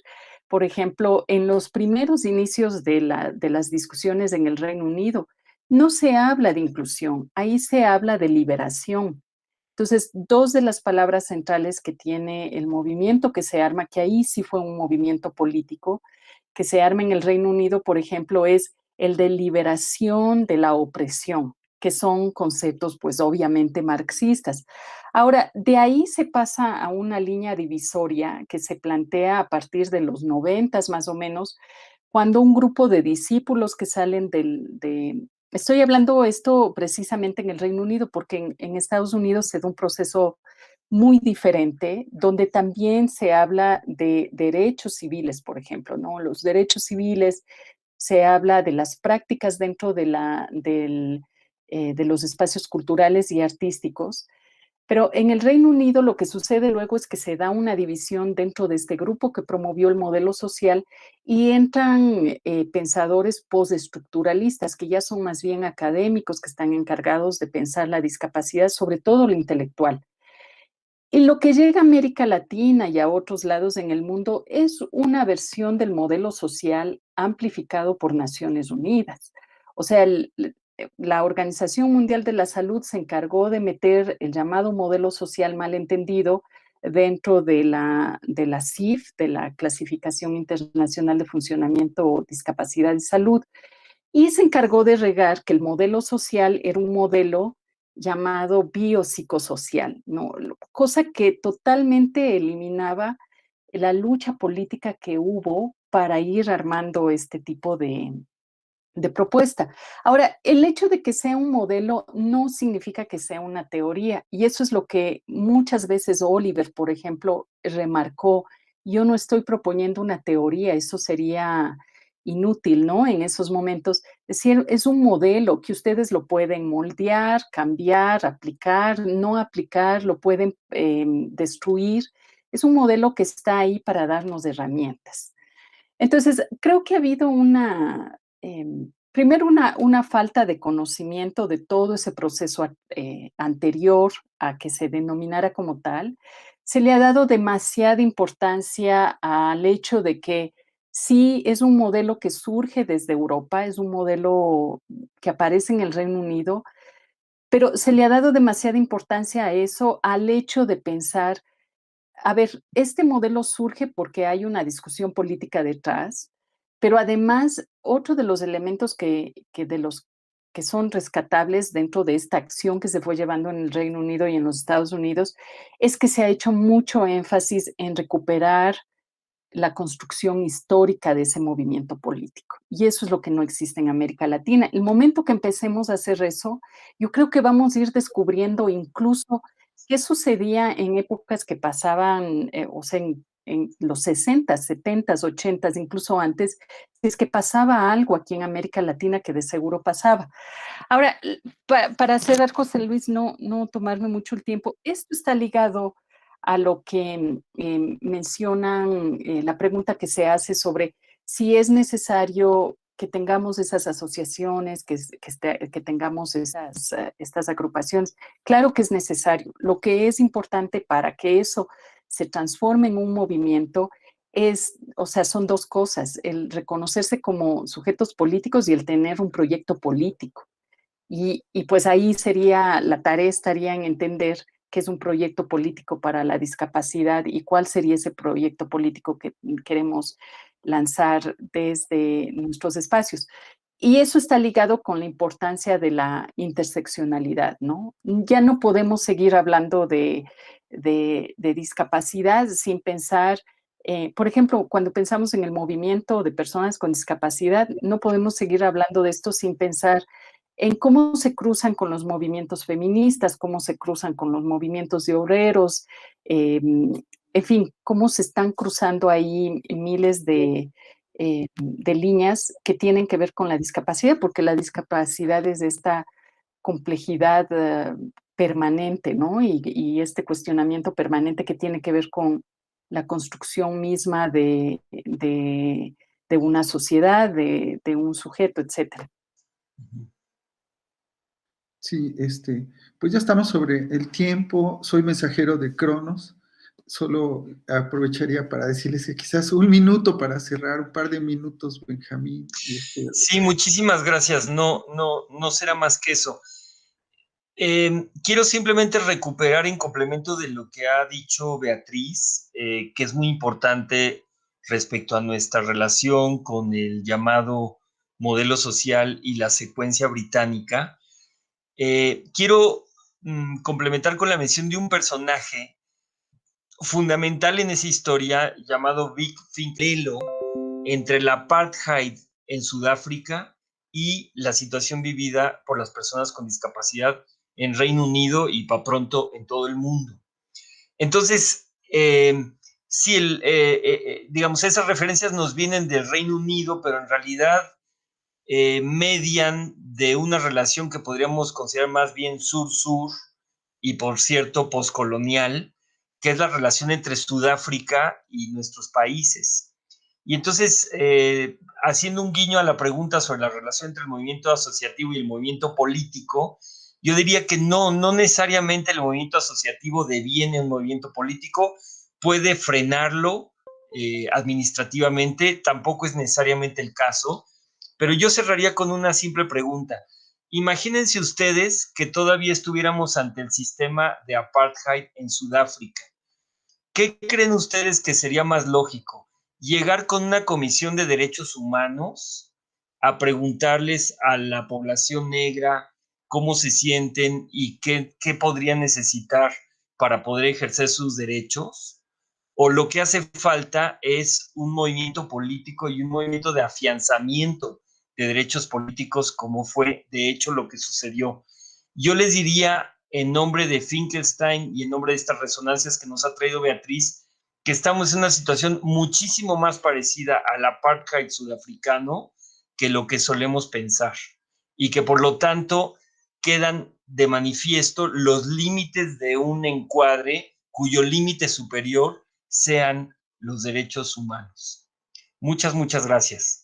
por ejemplo, en los primeros inicios de las discusiones en el Reino Unido, no se habla de inclusión, ahí se habla de liberación. Entonces, dos de las palabras centrales que tiene el movimiento que se arma, que ahí sí fue un movimiento político, que se arma en el Reino Unido, por ejemplo, es el de liberación de la opresión, que son conceptos, pues obviamente marxistas. Ahora, de ahí se pasa a una línea divisoria que se plantea a partir de los 90 más o menos, cuando un grupo de discípulos que salen estoy hablando esto precisamente en el Reino Unido, porque en Estados Unidos se da un proceso muy diferente, donde también se habla de derechos civiles, por ejemplo, ¿no? Los derechos civiles, se habla de las prácticas dentro de los espacios culturales y artísticos, pero en el Reino Unido lo que sucede luego es que se da una división dentro de este grupo que promovió el modelo social y entran pensadores postestructuralistas, que ya son más bien académicos, que están encargados de pensar la discapacidad, sobre todo lo intelectual. Y lo que llega a América Latina y a otros lados en el mundo es una versión del modelo social amplificado por Naciones Unidas. O sea, la Organización Mundial de la Salud se encargó de meter el llamado modelo social malentendido dentro de la CIF, de la Clasificación Internacional de Funcionamiento, Discapacidad y Salud, y se encargó de regar que el modelo social era un modelo llamado biopsicosocial, ¿no? Cosa que totalmente eliminaba la lucha política que hubo para ir armando este tipo de propuesta. Ahora, el hecho de que sea un modelo no significa que sea una teoría, y eso es lo que muchas veces Oliver, por ejemplo, remarcó. Yo no estoy proponiendo una teoría, eso sería inútil, ¿no? En esos momentos, es decir, es un modelo que ustedes lo pueden moldear, cambiar, aplicar, no aplicar, lo pueden destruir. Es un modelo que está ahí para darnos herramientas. Entonces, creo que ha habido primero una falta de conocimiento de todo ese proceso anterior a que se denominara como tal. Se le ha dado demasiada importancia al hecho de que sí es un modelo que surge desde Europa, es un modelo que aparece en el Reino Unido, pero se le ha dado demasiada importancia a eso, al hecho de pensar a ver, este modelo surge porque hay una discusión política detrás, pero además otro de los elementos que de los que son rescatables dentro de esta acción que se fue llevando en el Reino Unido y en los Estados Unidos es que se ha hecho mucho énfasis en recuperar la construcción histórica de ese movimiento político. Y eso es lo que no existe en América Latina. El momento que empecemos a hacer eso, yo creo que vamos a ir descubriendo incluso qué sucedía en épocas que pasaban, o sea, en los 60, 70, 80, incluso antes, si es que pasaba algo aquí en América Latina que de seguro pasaba. Ahora, para cerrar, José Luis, no tomarme mucho el tiempo, esto está ligado a lo que mencionan, la pregunta que se hace sobre si es necesario que tengamos esas asociaciones, que tengamos estas agrupaciones. Claro que es necesario. Lo que es importante para que eso se transforme en un movimiento es, o sea, son dos cosas, el reconocerse como sujetos políticos y el tener un proyecto político. Y pues ahí sería, la tarea estaría en entender qué es un proyecto político para la discapacidad y cuál sería ese proyecto político que queremos lanzar desde nuestros espacios. Y eso está ligado con la importancia de la interseccionalidad, ¿no? Ya no podemos seguir hablando de discapacidad sin pensar, por ejemplo, cuando pensamos en el movimiento de personas con discapacidad, no podemos seguir hablando de esto sin pensar en cómo se cruzan con los movimientos feministas, cómo se cruzan con los movimientos de obreros, en fin, cómo se están cruzando ahí miles de líneas que tienen que ver con la discapacidad, porque la discapacidad es esta complejidad permanente, ¿no? Y este cuestionamiento permanente que tiene que ver con la construcción misma de una sociedad, de un sujeto, etcétera. Sí, pues ya estamos sobre el tiempo. Soy mensajero de Cronos. Solo aprovecharía para decirles que quizás un minuto para cerrar, un par de minutos, Benjamín. Sí, muchísimas gracias. No será más que eso. Quiero simplemente recuperar en complemento de lo que ha dicho Beatriz, que es muy importante respecto a nuestra relación con el llamado modelo social y la secuencia británica. Quiero complementar con la mención de un personaje fundamental en esa historia llamado Vic Finkello entre el apartheid en Sudáfrica y la situación vivida por las personas con discapacidad en Reino Unido y para pronto en todo el mundo. Entonces, sí, digamos, esas referencias nos vienen del Reino Unido, pero en realidad median de una relación que podríamos considerar más bien sur-sur y, por cierto, poscolonial, que es la relación entre Sudáfrica y nuestros países. Y entonces, haciendo un guiño a la pregunta sobre la relación entre el movimiento asociativo y el movimiento político, yo diría que no necesariamente el movimiento asociativo deviene un movimiento político, puede frenarlo administrativamente, tampoco es necesariamente el caso, pero yo cerraría con una simple pregunta. Imagínense ustedes que todavía estuviéramos ante el sistema de apartheid en Sudáfrica. ¿Qué creen ustedes que sería más lógico? ¿Llegar con una comisión de derechos humanos a preguntarles a la población negra cómo se sienten y qué podrían necesitar para poder ejercer sus derechos? ¿O lo que hace falta es un movimiento político y un movimiento de afianzamiento de derechos políticos, como fue de hecho lo que sucedió? Yo les diría, en nombre de Finkelstein y en nombre de estas resonancias que nos ha traído Beatriz, que estamos en una situación muchísimo más parecida al apartheid sudafricano que lo que solemos pensar, y que por lo tanto quedan de manifiesto los límites de un encuadre cuyo límite superior sean los derechos humanos. Muchas gracias.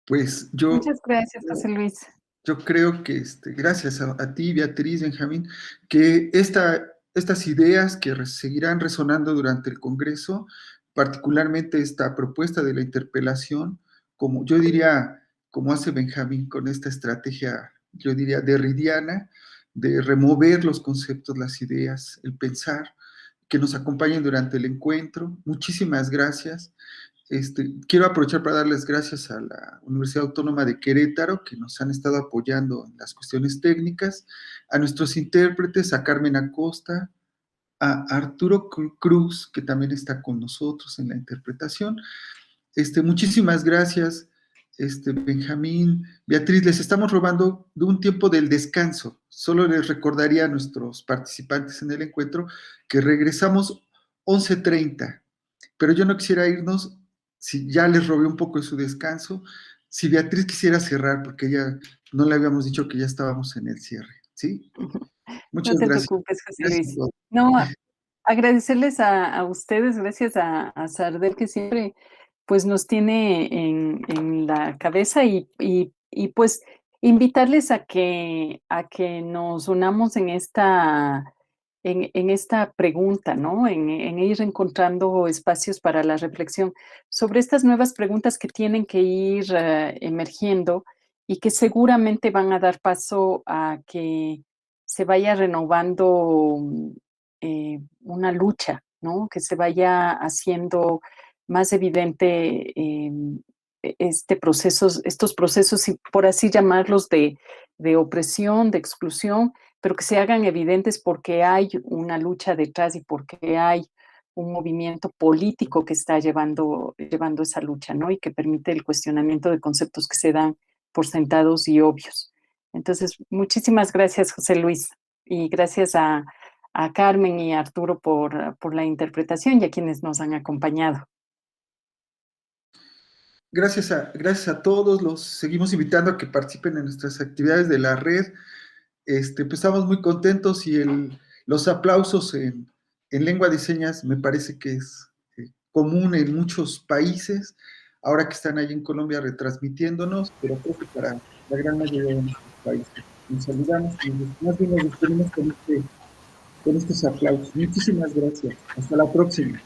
Pues Muchas gracias, José Luis. yo creo que, gracias a ti, Beatriz, Benjamín, que estas ideas que seguirán resonando durante el Congreso, particularmente esta propuesta de la interpelación, como yo diría, como hace Benjamín con esta estrategia, yo diría derridiana, de remover los conceptos, las ideas, el pensar, que nos acompañen durante el encuentro. Muchísimas gracias. Quiero aprovechar para darles gracias a la Universidad Autónoma de Querétaro, que nos han estado apoyando en las cuestiones técnicas, a nuestros intérpretes, a Carmen Acosta, a Arturo Cruz, que también está con nosotros en la interpretación. Muchísimas gracias, Benjamín, Beatriz, les estamos robando de un tiempo del descanso. Solo les recordaría a nuestros participantes en el encuentro que regresamos 11:30, pero yo no quisiera irnos si ya les robé un poco de su descanso. Si Beatriz quisiera cerrar, porque ya no le habíamos dicho que ya estábamos en el cierre, ¿sí? No Muchas te gracias. preocupes, José Gracias a Luis. todos. No, agradecerles a ustedes, gracias a Sardel, que siempre pues nos tiene en la cabeza y pues invitarles a que nos unamos en esta pregunta, ¿no? En ir encontrando espacios para la reflexión sobre estas nuevas preguntas que tienen que ir emergiendo y que seguramente van a dar paso a que se vaya renovando una lucha, ¿no? Que se vaya haciendo más evidente estos procesos, y por así llamarlos, de opresión, de exclusión, pero que se hagan evidentes porque hay una lucha detrás y porque hay un movimiento político que está llevando esa lucha, ¿no? Y que permite el cuestionamiento de conceptos que se dan por sentados y obvios. Entonces, muchísimas gracias, José Luis, y gracias a Carmen y a Arturo por la interpretación y a quienes nos han acompañado. Gracias a todos, los seguimos invitando a que participen en nuestras actividades de la red. Pues estamos muy contentos y los aplausos en lengua de señas me parece que es común en muchos países, ahora que están ahí en Colombia retransmitiéndonos, pero creo que para la gran mayoría de nuestros países. Nos saludamos y más bien nos despedimos con estos aplausos. Muchísimas gracias. Hasta la próxima.